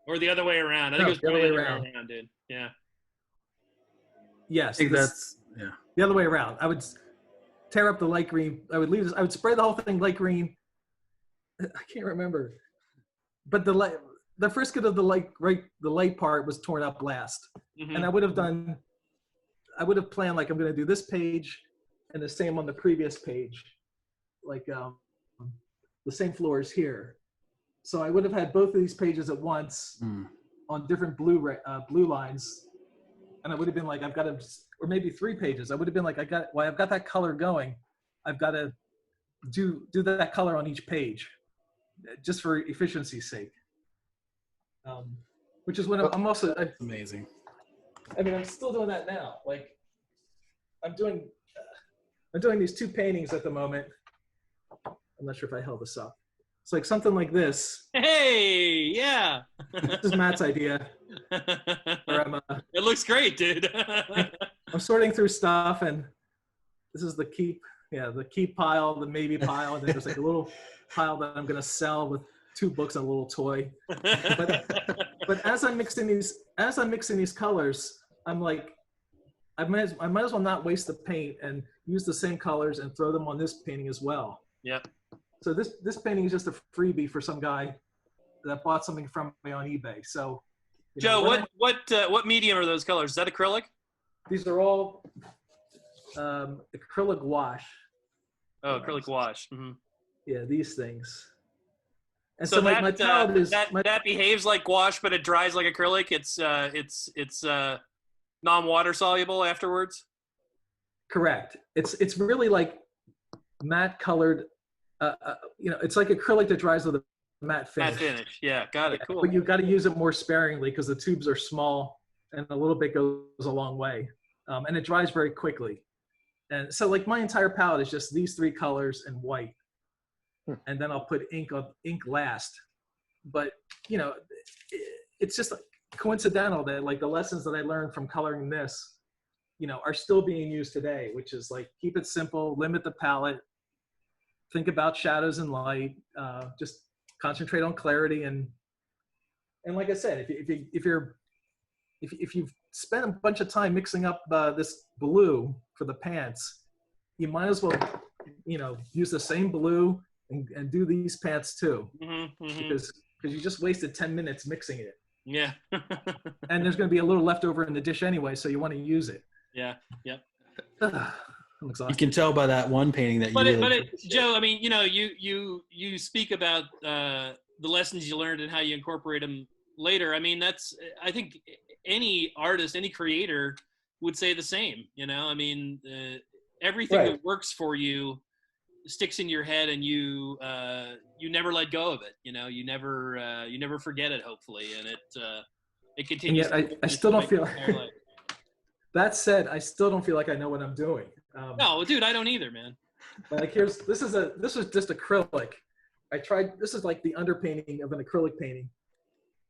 Or the other way around. I think it was the other way around, dude. Yeah. Yes. I think that's, yeah. The other way around. I would tear up the light green. I would spray the whole thing light green. I can't remember. But the frisket of the light part was torn up last. Mm-hmm. And I would have planned, like, I'm going to do this page and the same on the previous page, like the same floors here. So I would have had both of these pages at once on different blue lines, and I would have been like, I've got to, or maybe 3 pages. I would have been like, I've got that color going. I've got to do that color on each page, just for efficiency's sake. Which is what I'm also amazing. I mean, I'm still doing that now. Like, I'm doing these 2 paintings at the moment. I'm not sure if I held this up. It's like something like this. Hey, yeah. This is Matt's idea. It looks great, dude. I'm sorting through stuff, and this is the keep pile, the maybe pile, and then there's like a little pile that I'm gonna sell with 2 books and a little toy. But as I'm mixing these colors, I'm like, I might as well not waste the paint and use the same colors and throw them on this painting as well. Yep. So this painting is just a freebie for some guy that bought something from me on eBay. So, Joe, what medium are those colors? Is that acrylic? These are all acrylic wash. Oh, acrylic wash. Mm-hmm. Yeah, these things. And so my palette is that behaves like gouache, but it dries like acrylic. It's non-water soluble afterwards. Correct. It's really like matte colored. It's like acrylic that dries with a matte finish. Matte finish. Yeah, got it. Cool. But you've got to use it more sparingly because the tubes are small and a little bit goes a long way, and it dries very quickly. And so, like, my entire palette is just these 3 colors and white. And then I'll put ink last. But, it's just coincidental that, like, the lessons that I learned from coloring this, are still being used today, which is like, keep it simple, limit the palette, think about shadows and light, just concentrate on clarity. And like I said, if you've spent a bunch of time mixing up this blue for the pants, you might as well, use the same blue and do these pants too, because you just wasted 10 minutes mixing it. Yeah. And there's going to be a little left over in the dish anyway, so you want to use it. Yeah. Yep. I'm exhausted. You can tell by that one painting that Joe, I mean, you speak about the lessons you learned and how you incorporate them later. I mean, I think any artist, any creator would say the same. I mean, everything right. that works for you sticks in your head, and you never let go of it. You never forget it. Hopefully, and it continues. And yet I still don't feel. That said, I still don't feel like I know what I'm doing. No, dude, I don't either, man. Like, this was just acrylic. This is like the underpainting of an acrylic painting,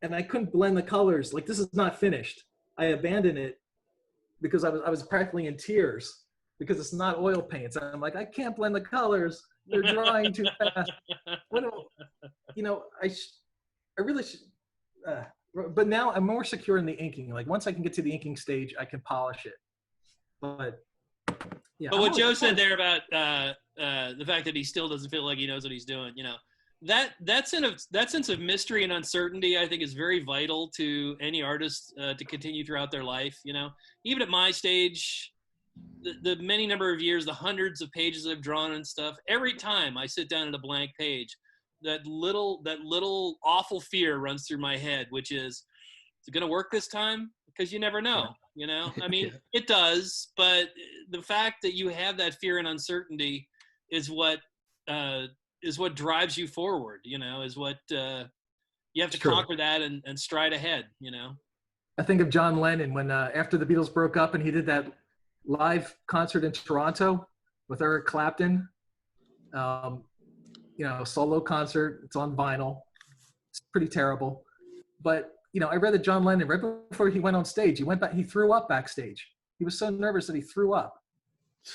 and I couldn't blend the colors. Like, this is not finished. I abandoned it because I was practically in tears because it's not oil paints. I'm like, I can't blend the colors. They're drying too fast. I really should. But now I'm more secure in the inking. Like, once I can get to the inking stage, I can polish it. But, Yeah, But I'm what always- Joe said there about the fact that he still doesn't feel like he knows what he's doing, that sense of mystery and uncertainty, I think, is very vital to any artist to continue throughout their life. Even at my stage, the many number of years, the hundreds of pages I've drawn and stuff, every time I sit down at a blank page, that little awful fear runs through my head, which is it going to work this time? Because you never know. I mean, It does, but the fact that you have that fear and uncertainty is what drives you forward. Is what you have to conquer that and stride ahead. I think of John Lennon when after the Beatles broke up and he did that live concert in Toronto with Eric Clapton. Solo concert. It's on vinyl. It's pretty terrible, but I read that John Lennon, right before he went on stage, he threw up backstage. He was so nervous that he threw up.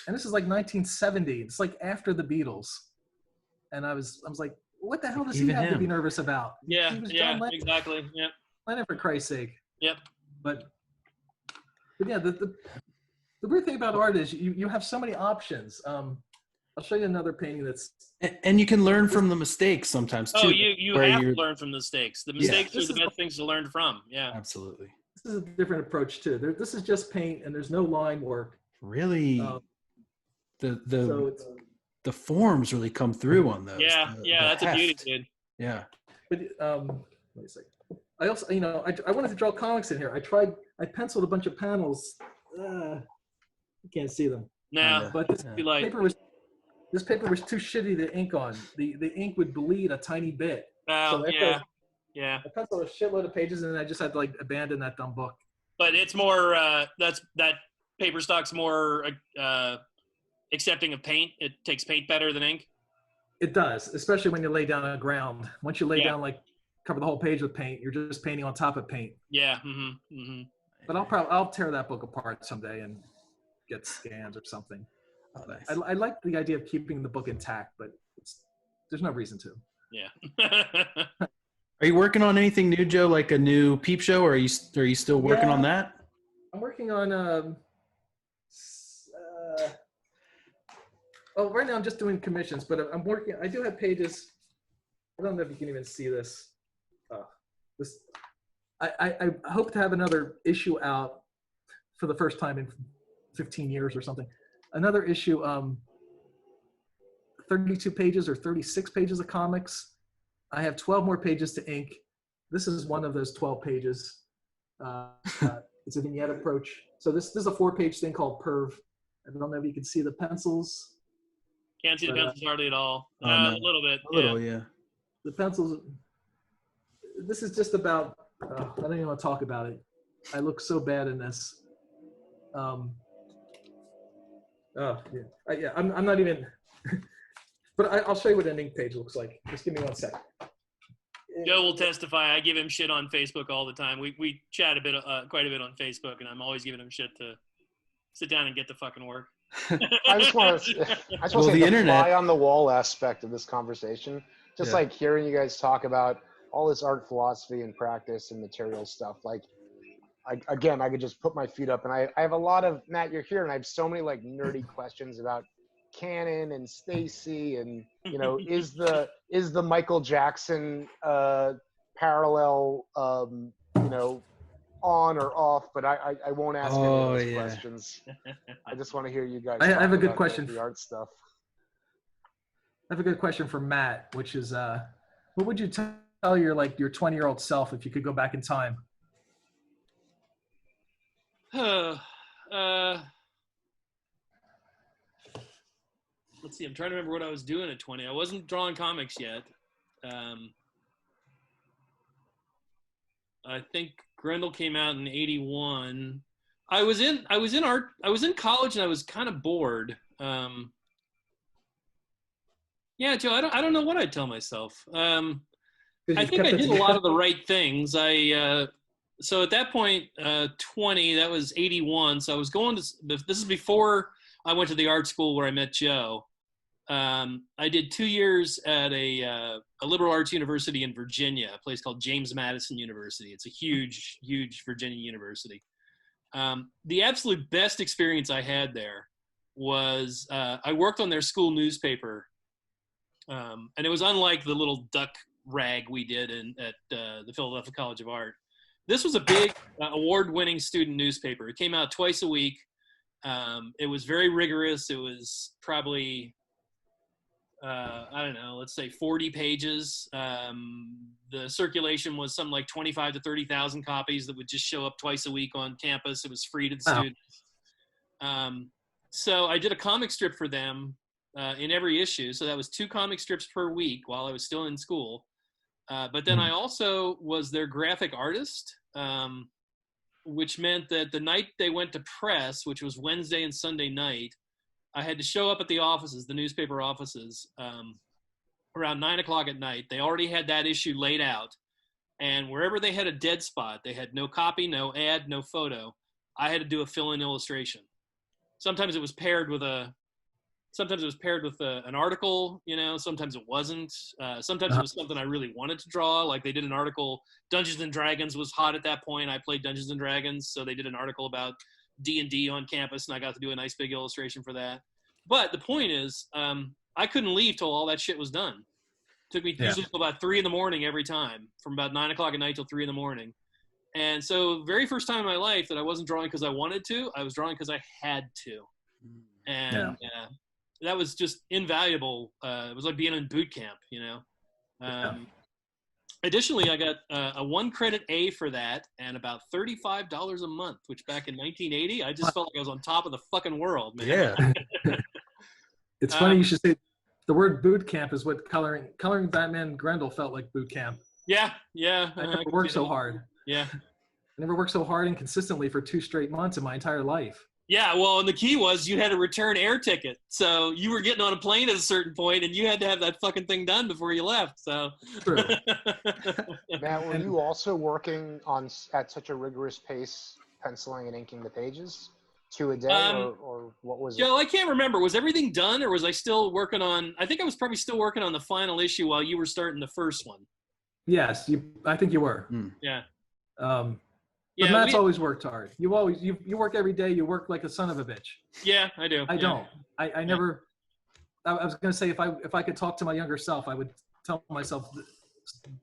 And this is like 1970. It's like after the Beatles. And I was like, what the hell does he have to be nervous about? Yeah, He was John Lennon. Exactly. Yep. Lennon, for Christ's sake. Yep. But yeah, the weird thing about art is you have so many options. I'll show you another painting that's... And you can learn from the mistakes sometimes, too. Oh, you have to learn from the mistakes. The mistakes are the best things to learn from. Yeah. Absolutely. This is a different approach, too. This is just paint, and there's no line work. Really? The forms really come through on those. Yeah, that's a beauty, dude. Yeah. But, wait a second. I also, I wanted to draw comics in here. I penciled a bunch of panels. You can't see them. No, but this paper was too shitty to ink on. The ink would bleed a tiny bit. Oh, so yeah. I penciled a shitload of pages, and I just had to abandon that dumb book. But it's more that paper stock's more accepting of paint. It takes paint better than ink. It does, especially when you lay down a ground. Once you lay down, cover the whole page with paint, you're just painting on top of paint. Yeah. Mm-hmm. Mm-hmm. But I'll tear that book apart someday and get scans or something. Oh, nice. I like the idea of keeping the book intact, but there's no reason to. Yeah. Are you working on anything new, Joe? Like a new peep show, or are you still working on that? I'm working on right now I'm just doing commissions, but I do have pages. I don't know if you can even see this. I hope to have another issue out for the first time in 15 years or something. Another issue, 32 pages or 36 pages of comics. I have 12 more pages to ink. This is one of those 12 pages. It's a vignette approach. So this is a 4-page thing called Perv. I don't know if you can see the pencils. Can't see the pencils hardly at all. No. A little bit. A little, yeah. The pencils. This is just about. I don't even want to talk about it. I look so bad in this. I'm not even. But I'll show you what an ink page looks like. Just give me 1 second. Joe will testify. I give him shit on Facebook all the time. We chat quite a bit on Facebook, and I'm always giving him shit to sit down and get the fucking work. I just want to say the fly on the wall aspect of this conversation. Just like hearing you guys talk about all this art philosophy and practice and material stuff. Like, I could just put my feet up, and I have a lot of, Matt, you're here, and I have so many nerdy questions about Canon and Stacy, and is the Michael Jackson parallel on or off, but I won't ask any of those questions. I just want to hear you guys. I have a good question. The art stuff. I have a good question for Matt, which is, what would you tell your 20-year-old self if you could go back in time? Let's see. I'm trying to remember what I was doing at 20. I wasn't drawing comics yet. I think Grendel came out in 81. I was in college, and I was kind of bored. Yeah, Joe, I don't know what I'd tell myself. I think I did a lot of the right things. So at that point, 20, that was 81. So I was going to, this is before I went to the art school where I met Joe. I did 2 years at a liberal arts university in Virginia, a place called James Madison University. It's a huge, huge Virginia university. The absolute best experience I had there was I worked on their school newspaper, and it was unlike the little duck rag we did at the Philadelphia College of Art. This was a big award-winning student newspaper. It came out twice a week. It was very rigorous. It was probably, I don't know, let's say 40 pages. The circulation was something like 25 to 30,000 copies that would just show up twice a week on campus. It was free to the students. So I did a comic strip for them in every issue. So that was 2 comic strips per week while I was still in school. But then I also was their graphic artist, which meant that the night they went to press, which was Wednesday and Sunday night, I had to show up at the offices, the newspaper offices, around 9 o'clock at night. They already had that issue laid out. And wherever they had a dead spot, they had no copy, no ad, no photo, I had to do a fill-in illustration. Sometimes it was paired with an article, you know, sometimes it wasn't. Sometimes it was something I really wanted to draw. Like they did an article, Dungeons and Dragons was hot at that point. I played Dungeons and Dragons. So they did an article about D&D on campus and I got to do a nice big illustration for that. But the point is, I couldn't leave till all that shit was done. It took me usually till about 3 a.m. every time, from about 9 o'clock at night till 3 a.m. And so very first time in my life that I wasn't drawing because I wanted to, I was drawing because I had to. And that was just invaluable. It was like being in boot camp, you know. Additionally, I got a 1-credit A for that and about $35 a month, which back in 1980, I just felt like I was on top of the fucking world, man. Yeah. It's funny you should say the word boot camp is what coloring Batman Grendel felt like boot camp. Yeah. I never worked so hard. Yeah. I never worked so hard and consistently for 2 straight months in my entire life. Yeah, well, and the key was you had a return air ticket. So you were getting on a plane at a certain point, and you had to have that fucking thing done before you left. So, True. Matt, were you also working at such a rigorous pace, penciling and inking the pages, 2 a day, or what was it? I can't remember. Was everything done, or was I still working on? I think I was probably still working on the final issue while you were starting the first one. Yes, I think you were. Yeah. But Matt's always worked hard. You work every day. You work like a son of a bitch. Yeah, I do. I don't. I never. I was going to say if I could talk to my younger self, I would tell myself,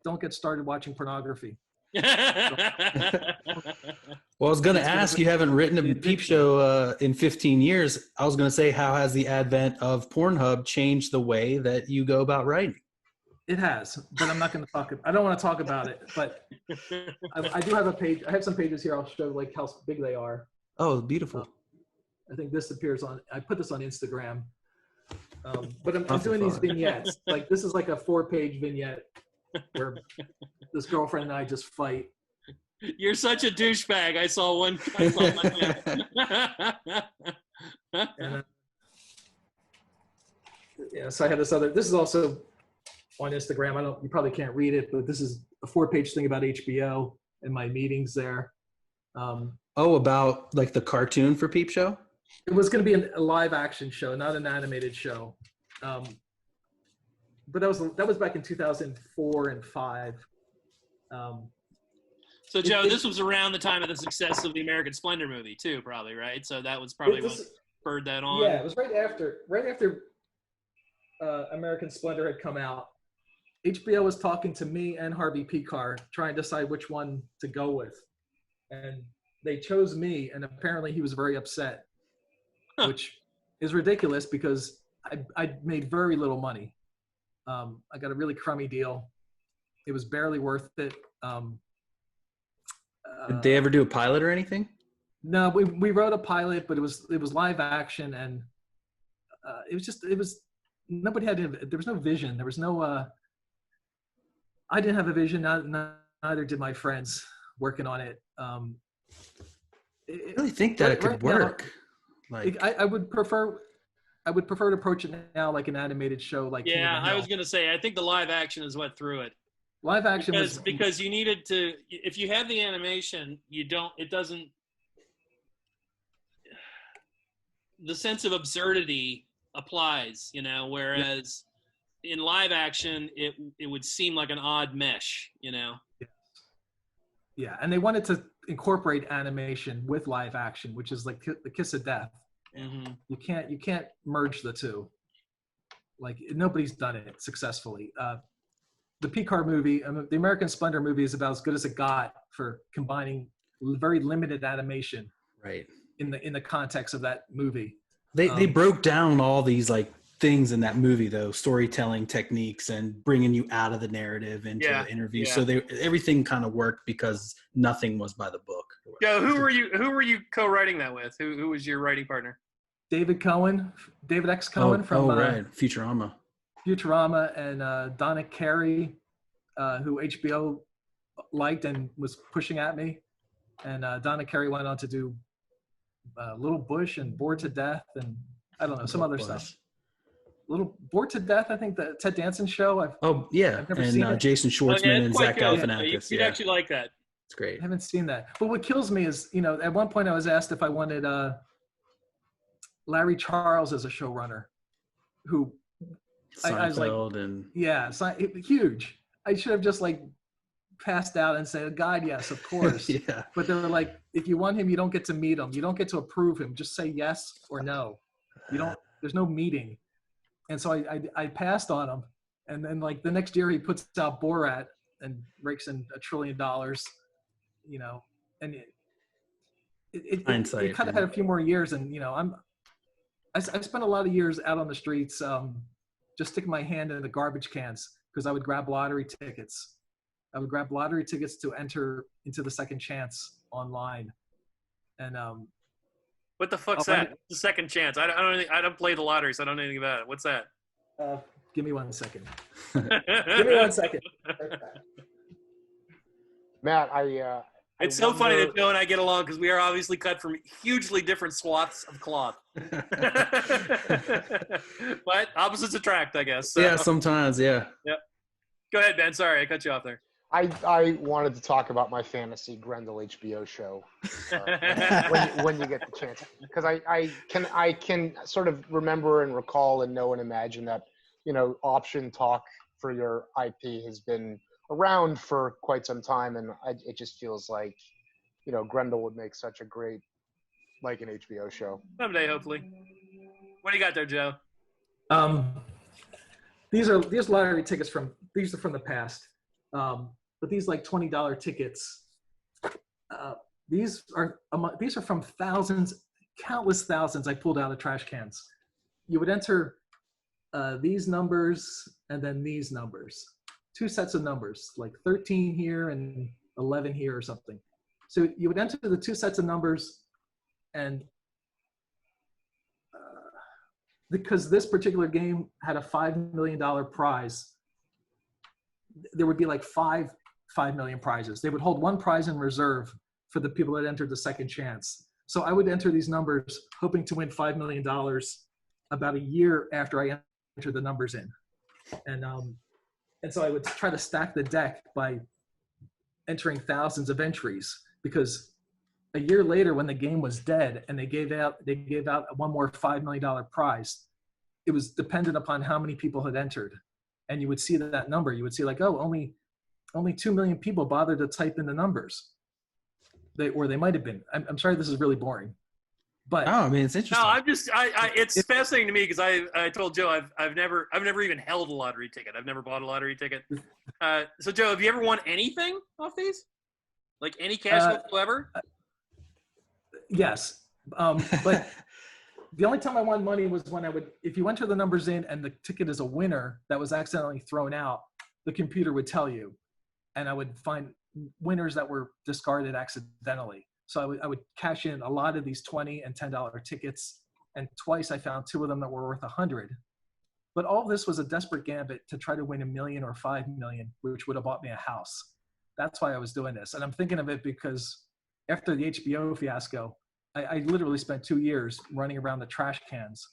don't get started watching pornography. Well, I was going to ask, you haven't written a peep show in 15 years. I was going to say, how has the advent of Pornhub changed the way that you go about writing? It has, but I'm not going to talk. I don't want to talk about it, but I do have a page. I have some pages here. I'll show like how big they are. Oh, beautiful. I think this appears on. I put this on Instagram, but I'm doing these vignettes. Like this is like a 4-page vignette where this girlfriend and I just fight. You're such a douchebag. I saw one. And, so I had this other. This is also on Instagram. You probably can't read it, but this is a 4-page thing about HBO and my meetings there. About like the cartoon for Peep Show? It was going to be a live action show, not an animated show. But that was back in 2004 and 5. So Joe, this was around the time of the success of the American Splendor movie too, probably, right? So that was probably what spurred that on. Yeah, it was right after American Splendor had come out. HBO was talking to me and Harvey Picar, trying to decide which one to go with. And they chose me, and apparently he was very upset, which is ridiculous because I made very little money. I got a really crummy deal. It was barely worth it. Did they ever do a pilot or anything? No, we wrote a pilot, but it was live action, and nobody had, there was no vision. There was no, I didn't have a vision. Neither did my friends working on it. I really think that it could work. Now, I would prefer to approach it now like an animated show. Like I was gonna say, I think the live action is what threw it. Live action because you needed to. If you have the animation, it doesn't. The sense of absurdity applies, whereas in live action, it would seem like an odd mesh, Yeah, and they wanted to incorporate animation with live action, which is like the kiss of death. Mm-hmm. You can't merge the two. Like nobody's done it successfully. The P-Car movie, the American Splendor movie, is about as good as it got for combining very limited animation Right. in the context of that movie. They broke down all these like things in that movie though, storytelling techniques and bringing you out of the narrative into the interview. Yeah. So everything kind of worked because nothing was by the book. Joe, who were you co-writing that with? Who was your writing partner? David X. Cohen from right. Futurama, and Donna Carey, who HBO liked and was pushing at me. And Donna Carey went on to do Little Bush and Bored to Death and I don't know, some other stuff. Little Bored to Death, I think the Ted Danson show. I've never seen it. Jason Schwartzman and Zach Galifianakis. You'd actually like that. It's great. I haven't seen that. But what kills me is, at one point I was asked if I wanted Larry Charles as a showrunner, who I was like, huge. I should have just like passed out and said, God, yes, of course. Yeah. But they were like, if you want him, you don't get to meet him. You don't get to approve him. Just say yes or no. There's no meeting. And so I passed on him. And then like the next year he puts out Borat and rakes in $1 trillion, and it kind of had a few more years. And, I spent a lot of years out on the streets, just sticking my hand in the garbage cans because I would grab lottery tickets. I would grab lottery tickets to enter into the Second Chance online. And what the fuck's that? The Second Chance. I don't play the lottery, so I don't know anything about it. What's that? Give me 1 second. Give me 1 second. Matt, it's so funny that Joe and I get along because we are obviously cut from hugely different swaths of cloth. But opposites attract, I guess. So. Yeah, sometimes, yeah. Yep. Go ahead, Ben. Sorry, I cut you off there. I wanted to talk about my fantasy Grendel HBO show when you get the chance, because I can sort of remember and recall and know and imagine that option talk for your IP has been around for quite some time, and it just feels like Grendel would make such a great an HBO show someday, hopefully. What do you got there, Joe? These lottery tickets from the past, but these like $20 tickets. These are from countless thousands I pulled out of trash cans. You would enter these numbers and then these numbers. 2 sets of numbers, like 13 here and 11 here or something. So you would enter the 2 sets of numbers, and because this particular game had a $5 million prize, there would be like 5 million prizes. They would hold 1 prize in reserve for the people that entered the Second Chance. So I would enter these numbers hoping to win $5 million about a year after I entered the numbers in. And so I would try to stack the deck by entering thousands of entries, because a year later when the game was dead and they gave out one more $5 million prize, it was dependent upon how many people had entered. And you would see that number. You would see like, oh, only 2 million people bothered to type in the numbers. They might have been. I'm sorry, this is really boring. But I mean, it's interesting. No, I'm just it's fascinating to me because I told Joe I've never even held a lottery ticket. I've never bought a lottery ticket. So Joe, have you ever won anything off these? Like any cash whatsoever? Yes. But the only time I won money was when if you enter the numbers in and the ticket is a winner that was accidentally thrown out, the computer would tell you, and I would find winners that were discarded accidentally. So I would cash in a lot of these $20 and $10 tickets, and twice I found 2 of them that were worth 100. But all of this was a desperate gambit to try to win $1 million or $5 million, which would have bought me a house. That's why I was doing this. And I'm thinking of it because after the HBO fiasco, I literally spent 2 years running around the trash cans,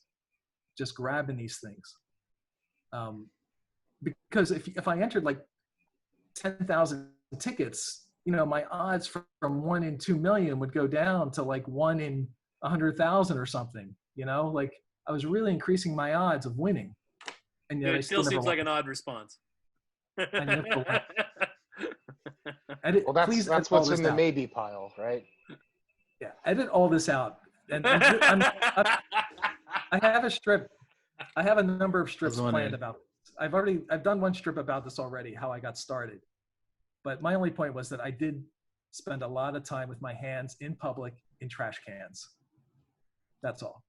just grabbing these things. Because if I entered like 10,000 tickets, my odds from 1 in 2 million would go down to like 1 in 100,000 or something. Like I was really increasing my odds of winning. And yet it still seems like an odd response. Well, that's what's in the maybe pile, right? Yeah, edit all this out. I have a strip. I have a number of strips wondering. planned about this. I've done one strip about this already, how I got started. But my only point was that I did spend a lot of time with my hands in public in trash cans. That's all.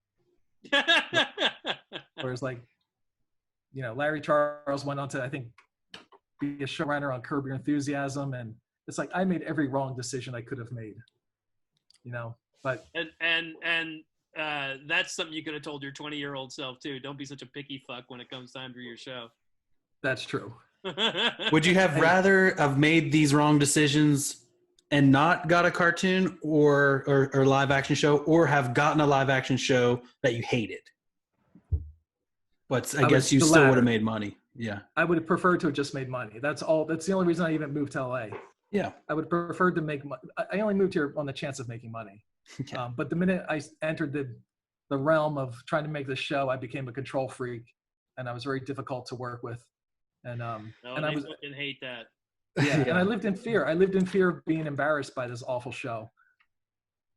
Whereas, like, Larry Charles went on to, I think, be a showrunner on Curb Your Enthusiasm, and it's like I made every wrong decision I could have made. But and that's something you could have told your 20-year-old self too. Don't be such a picky fuck when it comes time for your show. that's true. Would you have rather have made these wrong decisions and not got a cartoon or live action show, or have gotten a live action show that you hated? But I guess you the still would latter. have made money. Yeah. I would have preferred to have just made money. That's all. That's the only reason I even moved to LA. Yeah. I would prefer to make money. I only moved here on the chance of making money. Yeah. But the minute I entered the realm of trying to make this show, I became a control freak, and I was very difficult to work with. And No, and I they was fucking hate that. yeah, and I lived in fear. I lived in fear of being embarrassed by this awful show.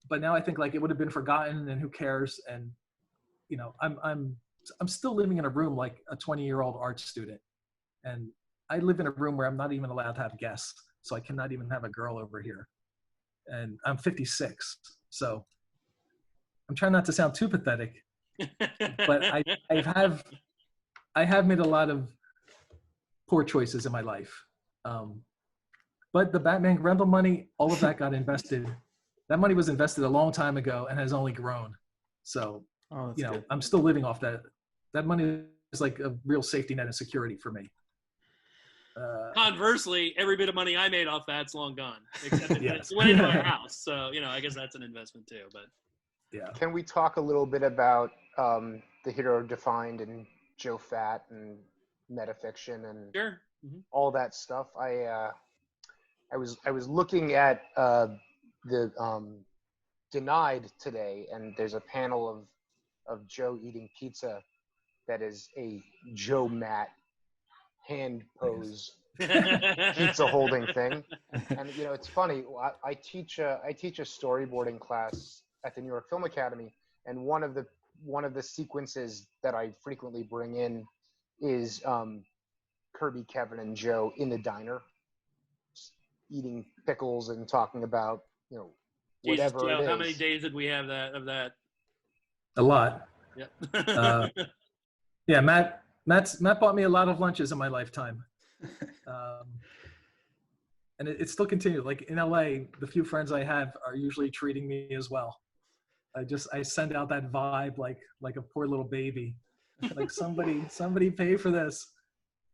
But now I think like it would have been forgotten, and who cares? And I'm still living in a room like a 20-year-old art student, and I live in a room where I'm not even allowed to have guests, so I cannot even have a girl over here. And I'm 56, so I'm trying not to sound too pathetic, but I have made a lot of poor choices in my life. But the Batman Grendel money, all of that got invested. That money was invested a long time ago and has only grown. So, good. I'm still living off that. That money is like a real safety net and security for me. Conversely, every bit of money I made off that's long gone. Except Yes. it went into my house. So, I guess that's an investment too. But Yeah. Can we talk a little bit about the Hero Defined and Joe Fat and metafiction and sure. Mm-hmm. all that stuff? I was looking at the Denied today, and there's a panel of Joe eating pizza that is a Joe Matt hand pose pizza holding thing. And it's funny. I teach a storyboarding class at the New York Film Academy, and one of the sequences that I frequently bring in is Kirby, Kevin, and Joe in the diner, eating pickles and talking about Jesus, whatever Joe, it is. how many days did we have of that? A lot. Yeah. Yeah, Matt bought me a lot of lunches in my lifetime. And it still continues. Like in LA, the few friends I have are usually treating me as well. I send out that vibe like a poor little baby. Like somebody pay for this.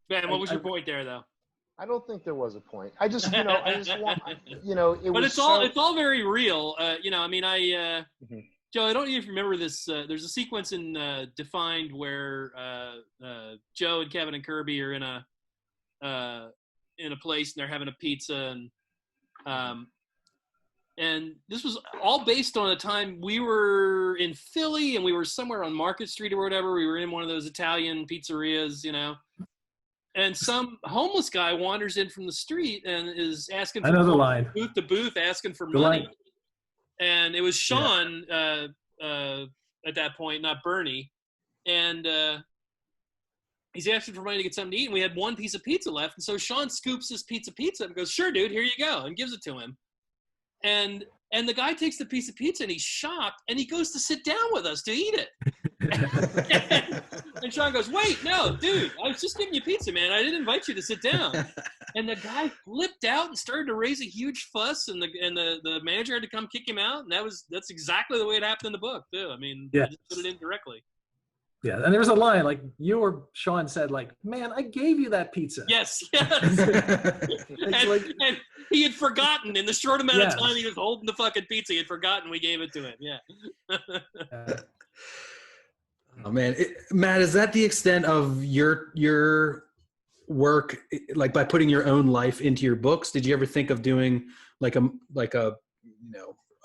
Ben, what was your point there though? I don't think there was a point. I just want, it But was it's all very real. Mhm. Joe, I don't even remember this. There's a sequence in Defined where Joe and Kevin and Kirby are in a place and they're having a pizza, and this was all based on a time we were in Philly and we were somewhere on Market Street or whatever. We were in one of those Italian pizzerias, and some homeless guy wanders in from the street and is asking I know the line. booth to booth, asking for The money. line. And it was Sean at that point, not Bernie. And he's asking for money to get something to eat, and we had one piece of pizza left. And so Sean scoops this pizza and goes, "Sure, dude, here you go," and gives it to him. And the guy takes the piece of pizza, and he's shocked, and he goes to sit down with us to eat it. And Sean goes, "Wait, no, dude, I was just giving you pizza, man. I didn't invite you to sit down." And the guy flipped out and started to raise a huge fuss, and the manager had to come kick him out. And that's exactly the way it happened in the book too. I mean, Yeah. I just put it in directly. Yeah, and there's a line like you or Sean said, like, "Man, I gave you that pizza." Yes. It's like, And he had forgotten in the short amount Yes. of time he was holding the fucking pizza. He had forgotten we gave it to him. Yeah. Oh man, Matt, is that the extent of your work, like by putting your own life into your books? Did you ever think of doing like a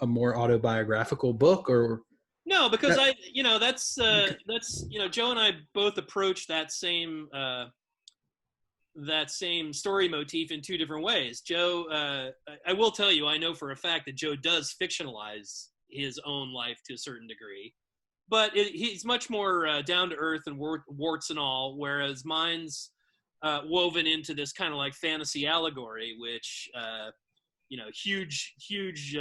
more autobiographical book? Or No, because that's Joe and I both approach that same story motif in two different ways. Joe, I will tell you, I know for a fact that Joe does fictionalize his own life to a certain degree. But he's much more down to earth and warts and all, whereas mine's woven into this kind of like fantasy allegory, which, huge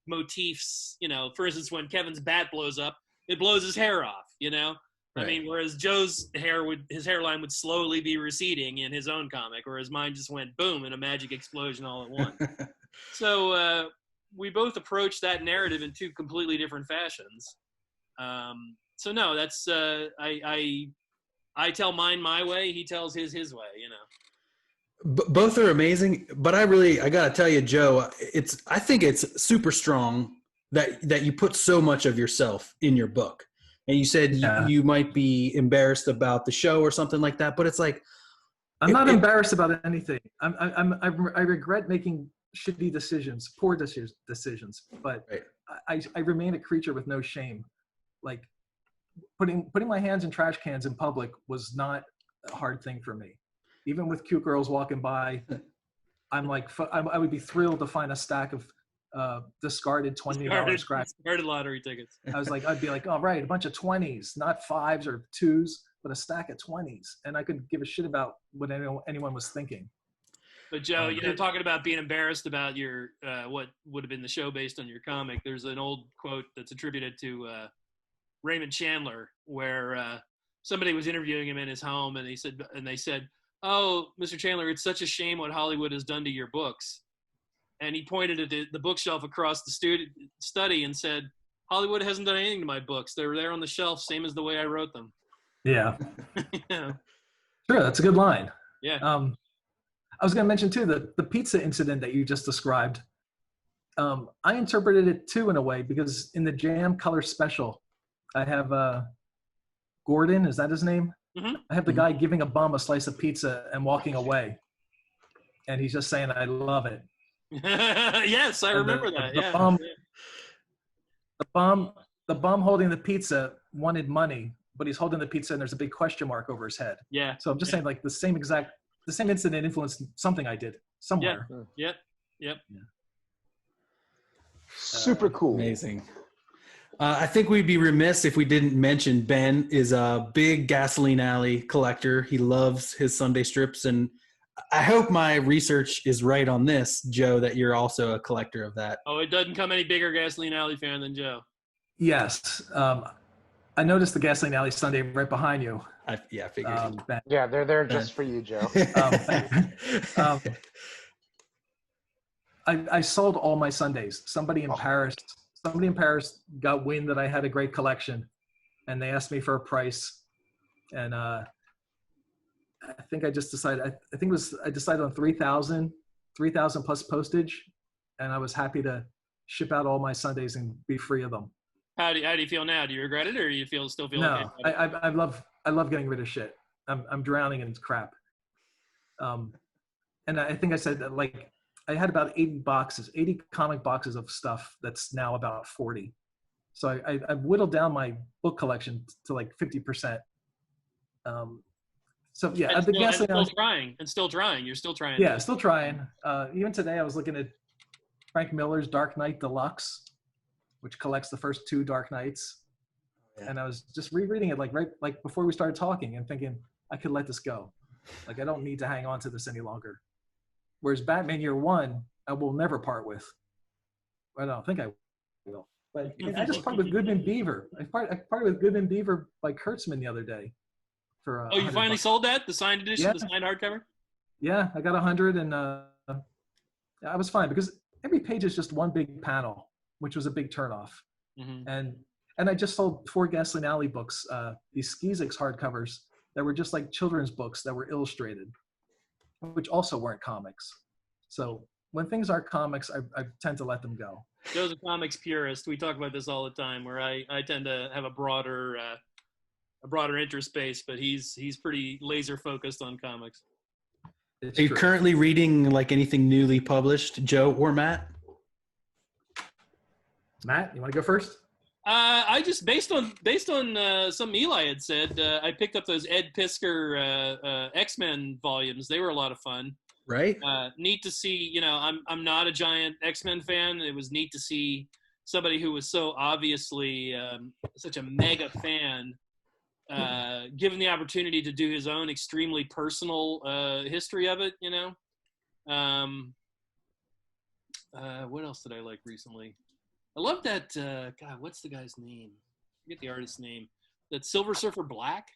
motifs. For instance, when Kevin's bat blows up, it blows his hair off. Right. I mean, whereas Joe's his hairline would slowly be receding in his own comic, whereas mine just went boom in a magic explosion all at once. So we both approached that narrative in two completely different fashions. So no, that's I tell mine my way, he tells his way. Both are amazing, but I gotta tell you, Joe, I think it's super strong that you put so much of yourself in your book. And you said you might be embarrassed about the show or something like that, but it's like I'm not embarrassed about anything. I regret making shitty decisions, poor decisions, but right. I remain a creature with no shame. Like putting my hands in trash cans in public was not a hard thing for me. Even with cute girls walking by, I'm like, I would be thrilled to find a stack of discarded $20 scratch. Discarded lottery tickets. I'd be like, all right, a bunch of 20s, not 5s or 2s, but a stack of 20s. And I could give a shit about what anyone was thinking. But Joe, talking about being embarrassed about your what would have been the show based on your comic, there's an old quote that's attributed to Raymond Chandler where somebody was interviewing him in his home, and they said, "Oh, Mr. Chandler, it's such a shame what Hollywood has done to your books." And he pointed at the bookshelf across the study and said, "Hollywood hasn't done anything to my books. They're there on the shelf, same as the way I wrote them." Yeah. Yeah. Sure, that's a good line. Yeah. I was going to mention too the pizza incident that you just described. I interpreted it too in a way because in the Jam Color Special, I have Gordon. Is that his name? Mm-hmm. I have the guy giving a bum a slice of pizza and walking away, and he's just saying, "I love it." Yes, I remember that. The bum holding the pizza wanted money, but he's holding the pizza and there's a big question mark over his head. Yeah. So I'm just saying, like the same incident influenced something I did somewhere. Yep. Yeah. Super cool. Amazing. I think we'd be remiss if we didn't mention Ben is a big Gasoline Alley collector. He loves his Sunday strips, and I hope my research is right on this, Joe, that you're also a collector of that. Oh, it doesn't come any bigger Gasoline Alley fan than Joe. Yes. I noticed the Gasoline Alley Sunday right behind you. I figured. Ben. Yeah, they're there just for you, Joe. I sold all my Sundays. Somebody in Paris got wind that I had a great collection, and they asked me for a price, and I think I just decided. I decided on 3,000 plus postage, and I was happy to ship out all my Sundays and be free of them. How do you feel now? Do you regret it, or do you still feel okay? No, I love getting rid of shit. I'm drowning in crap. And I think I said that, like, I had about 80 comic boxes of stuff that's now about 40. So I've whittled down my book collection to like 50%. So yeah, still trying. You're still trying. Yeah, still trying. Even today I was looking at Frank Miller's Dark Knight Deluxe, which collects the first 2 Dark Knights. Yeah. And I was just rereading it right before we started talking and thinking I could let this go. Like, I don't need to hang on to this any longer. Whereas Batman Year One, I will never part with. I don't think I will. But I just parted with Goodman Beaver. I parted with Goodman Beaver by Kurtzman the other day. For you finally sold that? The signed edition, yeah. The signed hardcover? Yeah, I got 100, and I was fine because every page is just one big panel, which was a big turnoff. Mm-hmm. And I just sold 4 Gasoline Alley books, these Skizix hardcovers that were just like children's books that were illustrated, which also weren't comics. So when things are comics, I tend to let them go. Joe's a comics purist. We talk about this all the time, where I tend to have a broader interest space, but he's pretty laser focused on comics. Are you currently reading like anything newly published, Joe or Matt? Matt, you want to go first? I just based on something Eli had said, I picked up those Ed Piskor X-Men volumes. They were a lot of fun. Right. Neat to see. I'm not a giant X-Men fan. It was neat to see somebody who was so obviously such a mega fan, given the opportunity to do his own extremely personal history of it, what else did I like recently? I love that, God, what's the guy's name? I forget the artist's name. That Silver Surfer Black?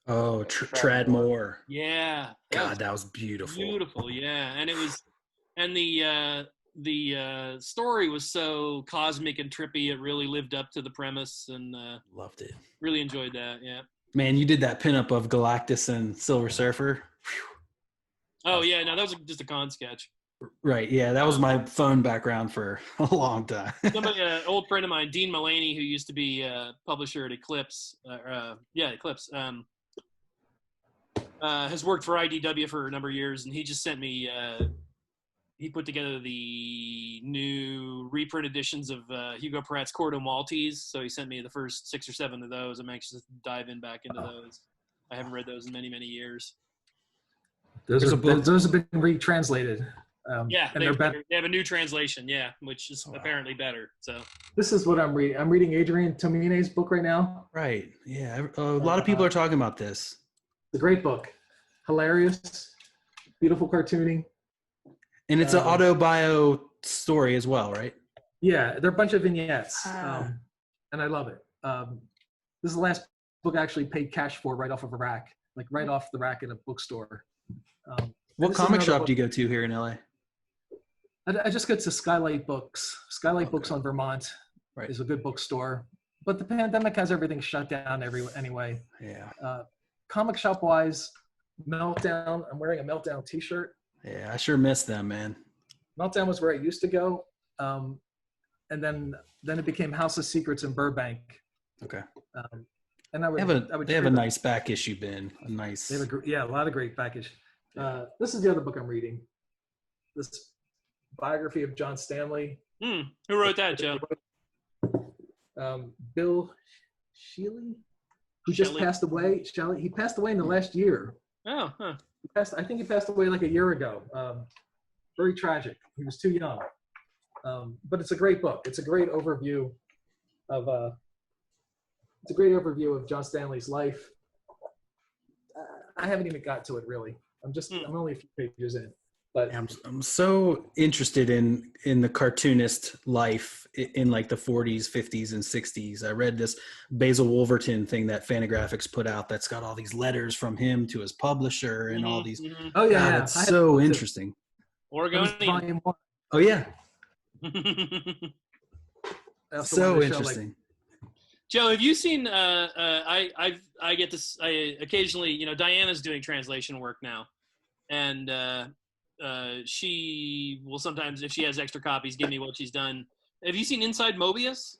Oh, Tradmore. Yeah. God, that was beautiful. Beautiful, yeah. And it was, and the story was so cosmic and trippy. It really lived up to the premise, and loved it. Really enjoyed that. Yeah. Man, you did that pinup of Galactus and Silver Surfer. Whew. Oh yeah, no, that was just a con sketch. Right. Yeah, that was my phone background for a long time. Somebody, an old friend of mine, Dean Mullaney, who used to be publisher at Eclipse. Eclipse. Has worked for IDW for a number of years, and he just sent me. He put together the new reprint editions of Hugo Pratt's Corto Maltese. So he sent me the first 6 or 7 of those. I'm anxious to dive in back into those. I haven't read those in many, many years. Those have been retranslated. Yeah, and they have a new translation. Yeah, which is apparently better. So this is what I'm reading. I'm reading Adrian Tomine's book right now. Right. Yeah. A lot of people are talking about this. It's a great book. Hilarious, beautiful cartooning. And it's an autobio story as well, right? Yeah, they're a bunch of vignettes, and I love it. This is the last book I actually paid cash for right off of a rack, like right off the rack in a bookstore. What comic shop do you go to here in LA? I just go to Skylight Books. Skylight Books on Vermont is a good bookstore. But the pandemic has everything shut down anyway. Yeah. Comic shop-wise, Meltdown. I'm wearing a Meltdown T-shirt. Yeah, I sure miss them, man. Meltdown was where I used to go. And then it became House of Secrets in Burbank. Okay. And they have a nice back issue bin. A lot of great back issue. This is the other book I'm reading. This biography of John Stanley. Who wrote that, Joe? Bill Shealy, who just passed away. He passed away in the last year. Oh, huh. I think he passed away like a year ago. Very tragic. He was too young. But it's a great book. It's a great overview of John Stanley's life. I haven't even got to it really. I'm only a few pages in. But I'm so interested in the cartoonist life in like the 40s, 50s, and 60s. I read this Basil Wolverton thing that Fantagraphics put out that's got all these letters from him to his publisher and all these. Mm-hmm. Oh yeah, it's so interesting. Oregonian. Oh yeah. So interesting. Joe, have you seen? I get this. I occasionally, Diana's doing translation work now, and she will sometimes, if she has extra copies, give me what she's done. Have you seen Inside Mobius?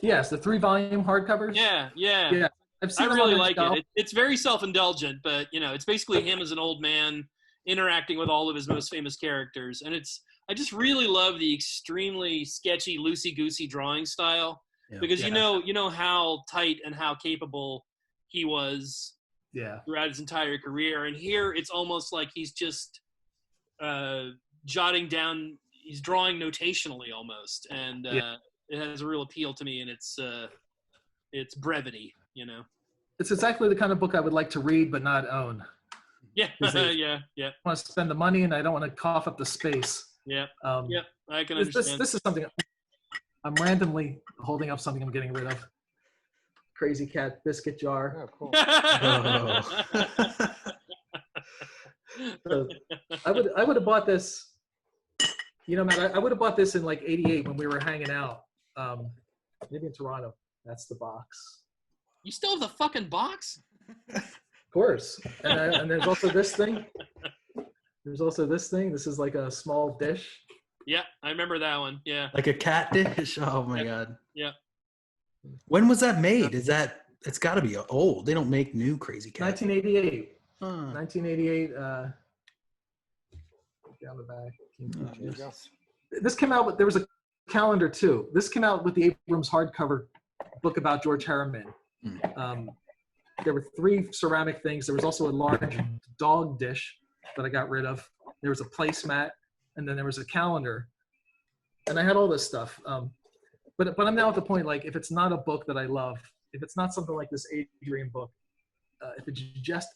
Yes, the 3-volume hardcovers. Yeah. I really like it. It's very self-indulgent, but it's basically him as an old man interacting with all of his most famous characters, and I just really love the extremely sketchy, loosey-goosey drawing style. Because you know how tight and how capable he was throughout his entire career. And here it's almost like he's just jotting down, he's drawing notationally almost. And it has a real appeal to me, and it's brevity, It's exactly the kind of book I would like to read but not own. Yeah, yeah. I want to spend the money and I don't want to cough up the space. Yeah, I can understand. This is something I'm randomly holding up something I'm getting rid of. Crazy Cat biscuit jar. Oh, cool. So I would have bought this. Matt, I would have bought this in like '88 when we were hanging out. Maybe in Toronto. That's the box. You still have the fucking box? Of course. And there's also this thing. This is like a small dish. Yeah, I remember that one. Yeah. Like a cat dish? Oh my God. Yeah. When was that made? It's got to be old. They don't make new Crazy Cat. 1988. 1988. Down the back. This came out with, there was a calendar too. This came out with the Abrams hardcover book about George Harriman. There were 3 ceramic things. There was also a large dog dish that I got rid of. There was a placemat. And then there was a calendar, and I had all this stuff. But I'm now at the point, like, if it's not a book that I love, if it's not something like this Adrian book, if it's just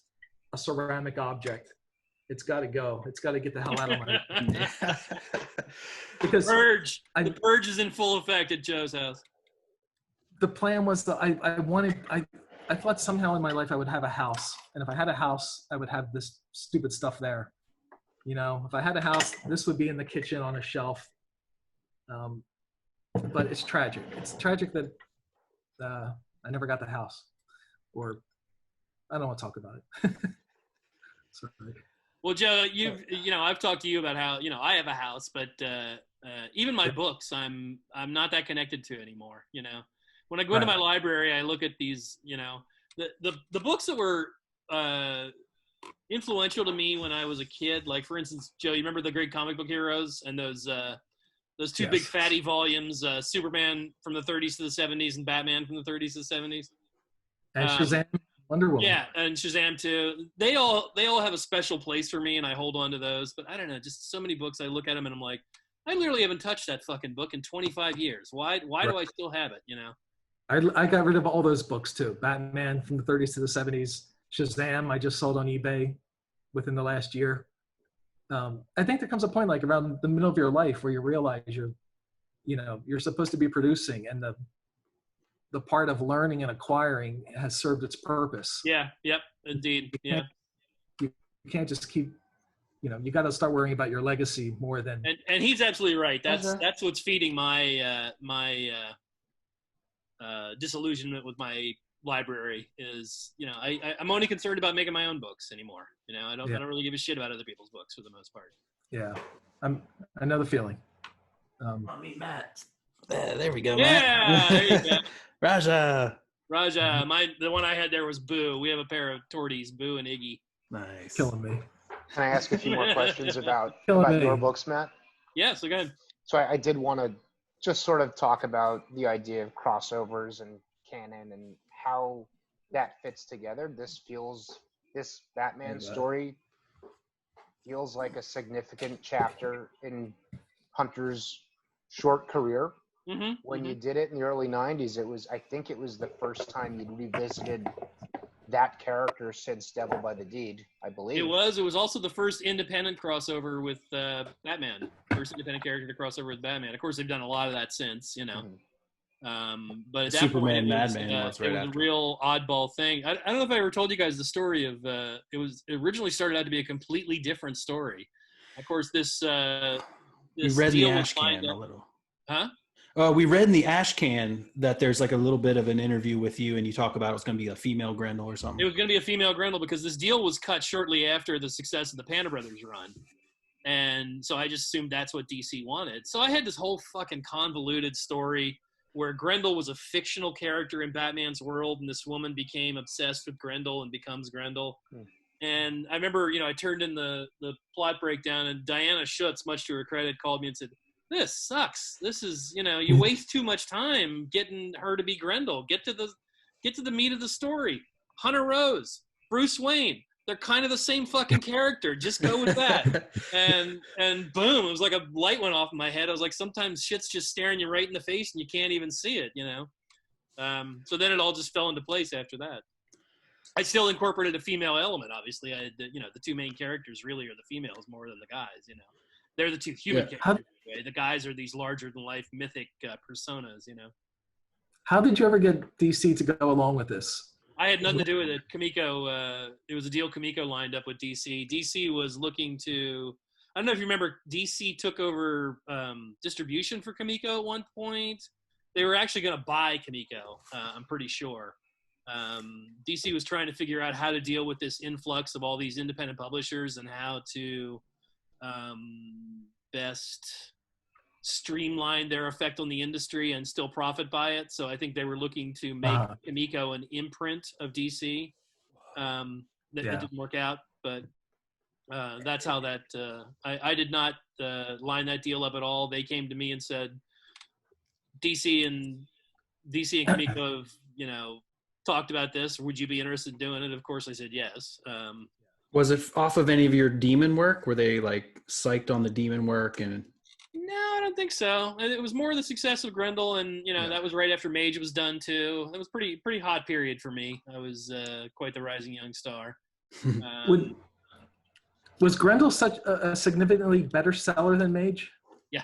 a ceramic object, it's got to go. It's got to get the hell out of my. Because Purge. The purge is in full effect at Joe's house. The plan was that I thought somehow in my life I would have a house, and if I had a house, I would have this stupid stuff there. You know, if I had a house, this would be in the kitchen on a shelf. But it's tragic. It's tragic that I never got the house, or I don't want to talk about it. Sorry. Well, Joe, I've talked to you about how, I have a house, but even my books, I'm not that connected to anymore. You know, when I go into my library, I look at these, the books that were influential to me when I was a kid. Like, for instance, Joe, you remember the Great Comic Book Heroes and those two big fatty volumes, Superman from the 30s to the 70s and Batman from the 30s to the 70s. And Shazam, Wonder Woman. Yeah, and Shazam too. They all have a special place for me, and I hold on to those. But I don't know, just so many books, I look at them and I'm like, I literally haven't touched that fucking book in 25 years. Why do I still have it, I got rid of all those books too. Batman from the 30s to the 70s. Shazam, I just sold on eBay within the last year. I think there comes a point, like around the middle of your life, where you realize you're supposed to be producing, and the part of learning and acquiring has served its purpose. Yeah. Yep. Indeed. Yeah. You can't just keep, you got to start worrying about your legacy more than. And he's absolutely right. That's what's feeding my disillusionment with my library is, I'm only concerned about making my own books anymore. I don't really give a shit about other people's books for the most part. Yeah. I know the feeling. Meet Matt. There we go. Yeah. Matt. There you go. Raja. The one I had there was Boo. We have a pair of torties, Boo and Iggy. Nice. Killing me. Can I ask a few more questions about me. your books, Matt? Yeah, so go ahead. So I did want to just sort of talk about the idea of crossovers and canon and how that fits together. This Batman story feels like a significant chapter in Hunter's short career. Mm-hmm. When you did it in the early 90s, I think it was the first time you'd revisited that character since Devil by the Deed, I believe. It was also the first independent crossover with Batman. First independent character to crossover with Batman. Of course, they've done a lot of that since, Mm-hmm. But at that Superman, point, Madman was right it was after. A real oddball thing. I don't know if I ever told you guys the story of it originally started out to be a completely different story. Of course, this we read in the ash can a little. Huh? We read in the ash can that there's like a little bit of an interview with you, and you talk about it was going to be a female Grendel or something. It was going to be a female Grendel because this deal was cut shortly after the success of the Panda Brothers run. And so I just assumed that's what DC wanted. So I had this whole fucking convoluted story where Grendel was a fictional character in Batman's world, and this woman became obsessed with Grendel and becomes Grendel. And I remember, I turned in the plot breakdown, and Diana Schutz, much to her credit, called me and said, "This sucks. This is, you waste too much time getting her to be Grendel. Get to the meat of the story. Hunter Rose, Bruce Wayne, they're kind of the same fucking character. Just go with that." And boom, it was like a light went off in my head. I was like, sometimes shit's just staring you right in the face and you can't even see it, So then it all just fell into place after that. I still incorporated a female element, obviously. I had, the two main characters really are the females more than the guys, They're the two human characters. The guys are these larger-than-life mythic personas, How did you ever get DC to go along with this? I had nothing to do with it. Kamiko, it was a deal Kamiko lined up with DC. DC was looking to, I don't know if you remember, DC took over distribution for Kamiko at one point. They were actually going to buy Kamiko, I'm pretty sure. DC was trying to figure out how to deal with this influx of all these independent publishers and how to best streamline their effect on the industry and still profit by it. So I think they were looking to make Kamiko an imprint of DC. That didn't work out, but that's how that I did not line that deal up at all. They came to me and said, DC and Kamiko have, talked about this. Would you be interested in doing it? Of course I said yes. Was it off of any of your demon work? Were they like psyched on the demon work? And no, I don't think so. It was more the success of Grendel, and Yeah. that was right after Mage was done too. It was pretty hot period for me. I was quite the rising young star. Was Grendel such a significantly better seller than Mage? Yeah.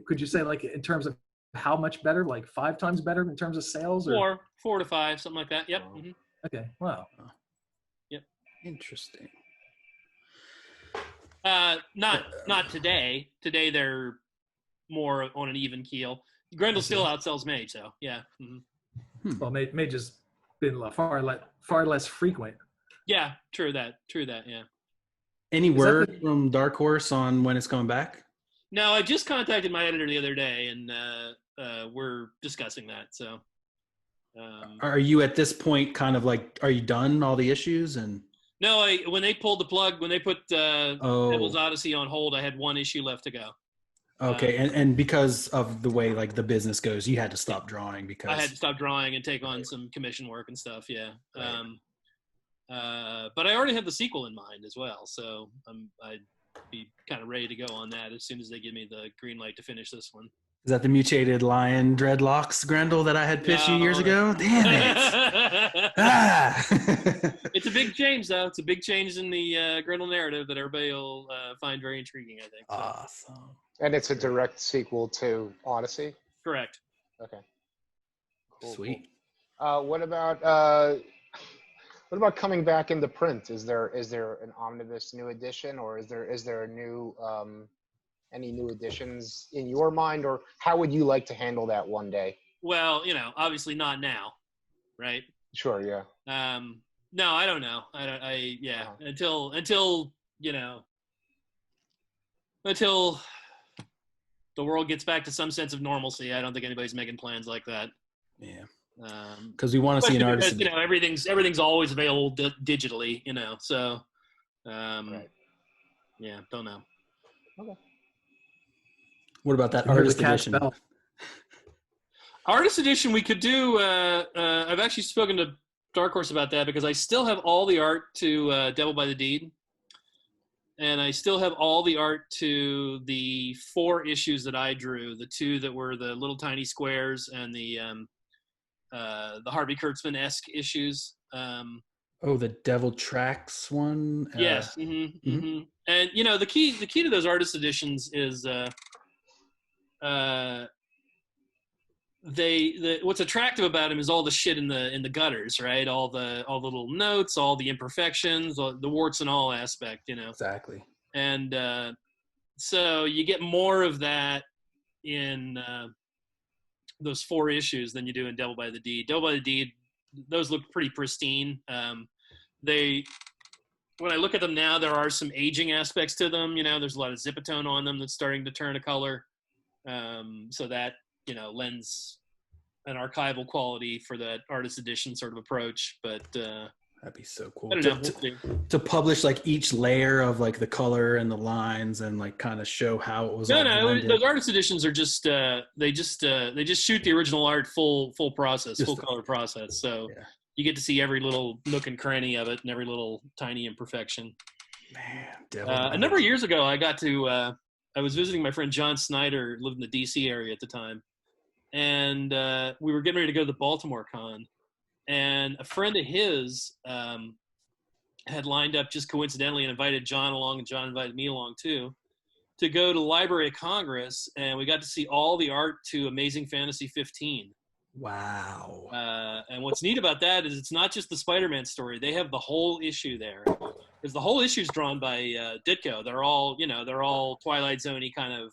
Could you say, like, in terms of how much better, like 5 times better in terms of sales? Or? 4 to 5, something like that. Yep. Mm-hmm. Okay. Wow. Yep. Interesting. Not today. Today they're more on an even keel. Grendel still outsells Mage, so yeah. Mm-hmm. Well, Mage has been far less frequent. Yeah, true that. Yeah. Any word from Dark Horse on when it's coming back? No, I just contacted my editor the other day, and we're discussing that. So, are you at this point kind of like, are you done all the issues? And no, when they pulled the plug, when they put Devil's Odyssey on hold, I had 1 issue left to go. Okay, and because of the way like the business goes, you had to stop drawing because I had to stop drawing and take on some commission work and stuff. Yeah. Right. But I already have the sequel in mind as well, so I'd be kind of ready to go on that as soon as they give me the green light to finish this one. Is that the mutated lion dreadlocks Grendel that I had pitched you years ago? Damn it! It's a big change, though. It's a big change in the Grendel narrative that everybody will find very intriguing, I think. So. Awesome. And it's a direct sequel to Odyssey? Correct. Okay. Cool, Sweet. Cool. What about coming back into print? Is there an omnibus new edition, or is there a new any new editions in your mind, or how would you like to handle that one day? Well, obviously not now, right? Sure, yeah. No, I don't know. Until the world gets back to some sense of normalcy, I don't think anybody's making plans like that. Yeah. Because we want to see an artist. Because, everything's always available digitally. So. Right. Yeah, don't know. Okay. What about that artist edition? Artist edition, we could do. I've actually spoken to Dark Horse about that because I still have all the art to Devil by the Deed, and I still have all the art to the 4 issues that I drew. The 2 that were the little tiny squares and the Harvey Kurtzman-esque issues. The Devil Tracks one. Yes. Mm-hmm, mm-hmm. And the key to those artist editions is what's attractive about him is all the shit in the gutters, right? All the little notes, all the imperfections, the warts and all aspect, Exactly. And so you get more of that in those 4 issues than you do in Devil by the Deed. Devil by the Deed, those look pretty pristine. When I look at them now, there are some aging aspects to them. There's a lot of zipatone on them that's starting to turn a color. So that, lends an archival quality for that artist edition sort of approach. But that'd be so cool I don't know. to publish like each layer of like the color and the lines and like kind of show how it was. Those artist editions are just they just shoot the original art full process, full color process. So you get to see every little nook and cranny of it and every little tiny imperfection. Man, a number of years ago, I got to I was visiting my friend John Snyder, lived in the D.C. area at the time, and we were getting ready to go to the Baltimore Con, and a friend of his had lined up just coincidentally and invited John along, and John invited me along too, to go to the Library of Congress, and we got to see all the art to Amazing Fantasy 15. Wow. And what's neat about that is it's not just the Spider-Man story. They have the whole issue there. Because the whole issue is drawn by Ditko. They're all Twilight Zone-y kind of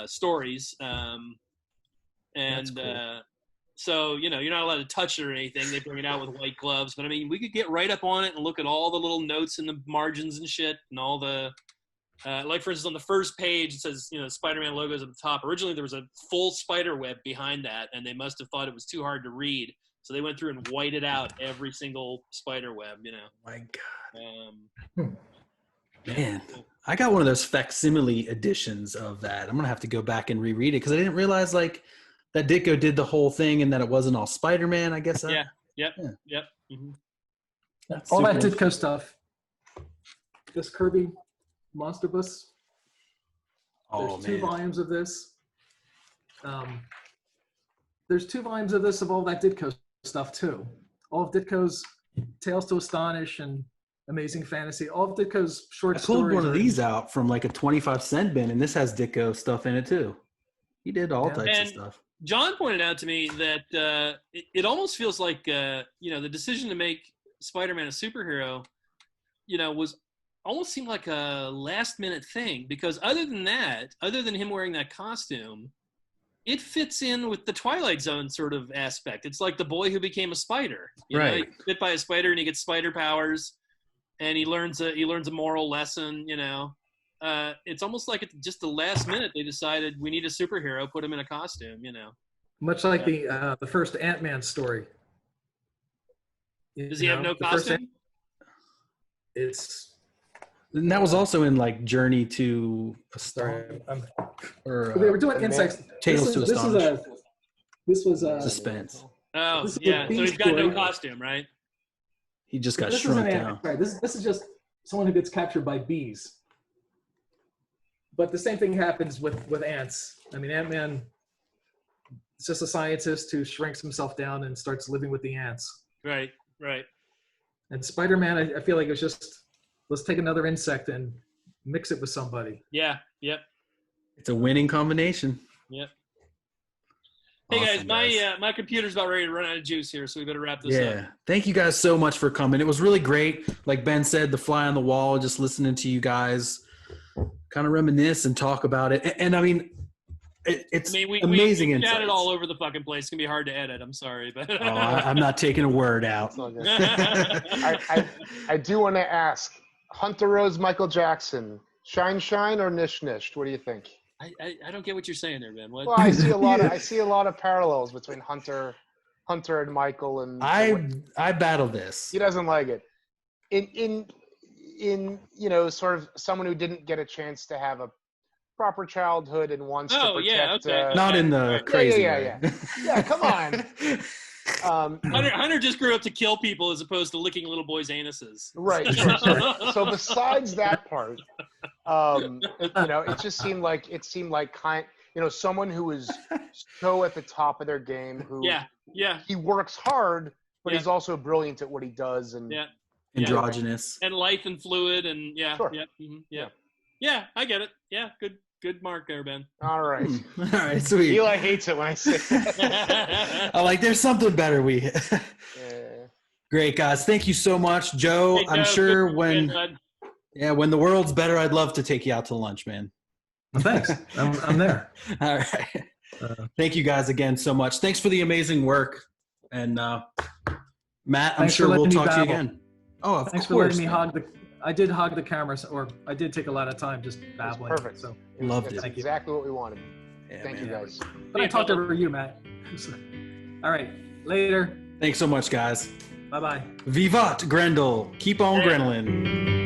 stories. Cool. So, you're not allowed to touch it or anything. They bring it out with white gloves. But, I mean, we could get right up on it and look at all the little notes in the margins and shit and all the like, for instance, on the first page, it says, Spider-Man logos at the top. Originally, there was a full spider web behind that, and they must have thought it was too hard to read. So they went through and whited out every single spider web, My God. Man, I got one of those facsimile editions of that. I'm going to have to go back and reread it because I didn't realize, like, that Ditko did the whole thing and that it wasn't all Spider-Man, I guess. Yep. Mm-hmm. All that Ditko stuff. This Kirby Monster Bus. Oh, There's 2 man. volumes of this. There's 2 volumes of this of all that Ditko stuff too. All of Ditko's Tales to Astonish and Amazing Fantasy. All of Ditko's short I pulled stories. one of are- these out from like a 25-cent bin, and this has Ditko stuff in it too. He did all Yeah. types of And- stuff. John pointed out to me that it almost feels like the decision to make Spider-Man a superhero, was almost seemed like a last-minute thing, because other than him wearing that costume, it fits in with the Twilight Zone sort of aspect. It's like the boy who became a spider. Right. He's bit by a spider and he gets spider powers, and he learns a moral lesson. It's almost like at just the last minute they decided we need a superhero, put him in a costume. Much like the first Ant-Man story. Does he have no the first costume? It's And that was also in like Journey to sorry. or They were doing insects. Tales to Astonish. This was Suspense. Oh, This is yeah. a So he's beast got no boy. costume, right? He just got this shrunk isn't down. Sorry, this is just someone who gets captured by bees. But the same thing happens with ants. I mean, Ant-Man is just a scientist who shrinks himself down and starts living with the ants. Right. And Spider-Man, I feel like it was just, let's take another insect and mix it with somebody. Yeah. Yep. It's a winning combination. Yep. Hey guys, Awesome, my computer's about ready to run out of juice here, so we better wrap this Yeah. up. Thank you guys so much for coming. It was really great. Like Ben said, the fly on the wall, just listening to you guys kind of reminisce and talk about it. And I mean, it's we amazing we insights. chatted all over the fucking place. It's gonna be hard to edit. I'm sorry, but Oh, I'm not taking a word out. It's all good. I do want to ask, Hunter Rose, Michael Jackson, Shine Shine or Nish Nish? What do you think? I don't get what you're saying there, Ben. What? Well, I see a lot of parallels between Hunter and Michael, and I battle this. he doesn't like it. In sort of someone who didn't get a chance to have a proper childhood and wants to protect. okay. Not in the crazy way. Yeah, come on. Hunter just grew up to kill people as opposed to licking little boys' anuses. Right. So besides that part, it just seemed like someone who is so at the top of their game, who he works hard, but he's also brilliant at what he does, and Androgynous. And life and fluid and Sure. Yeah, I get it. Yeah, good mark there, Ben. All right. All right, sweet. Eli hates it when I say that. I like there's something better Yeah. Great guys. Thank you so much. Joe, Hey, I'm Joe, sure good when bud. when the world's better, I'd love to take you out to lunch, man. Well, thanks. I'm there. All right. Thank you guys again so much. Thanks for the amazing work. And Matt, I'm Thanks sure for we'll letting me talk to you babble. again. Oh, of Thanks for course. letting me I did hog the cameras, or I did take a lot of time just babbling. perfect. So, Loved That's it. exactly what we wanted. Yeah, Thank you man. guys. but I talked over you, Matt. All right. Later. Thanks so much, guys. Bye-bye. Vivat Grendel. Keep on Yeah. Grendelin.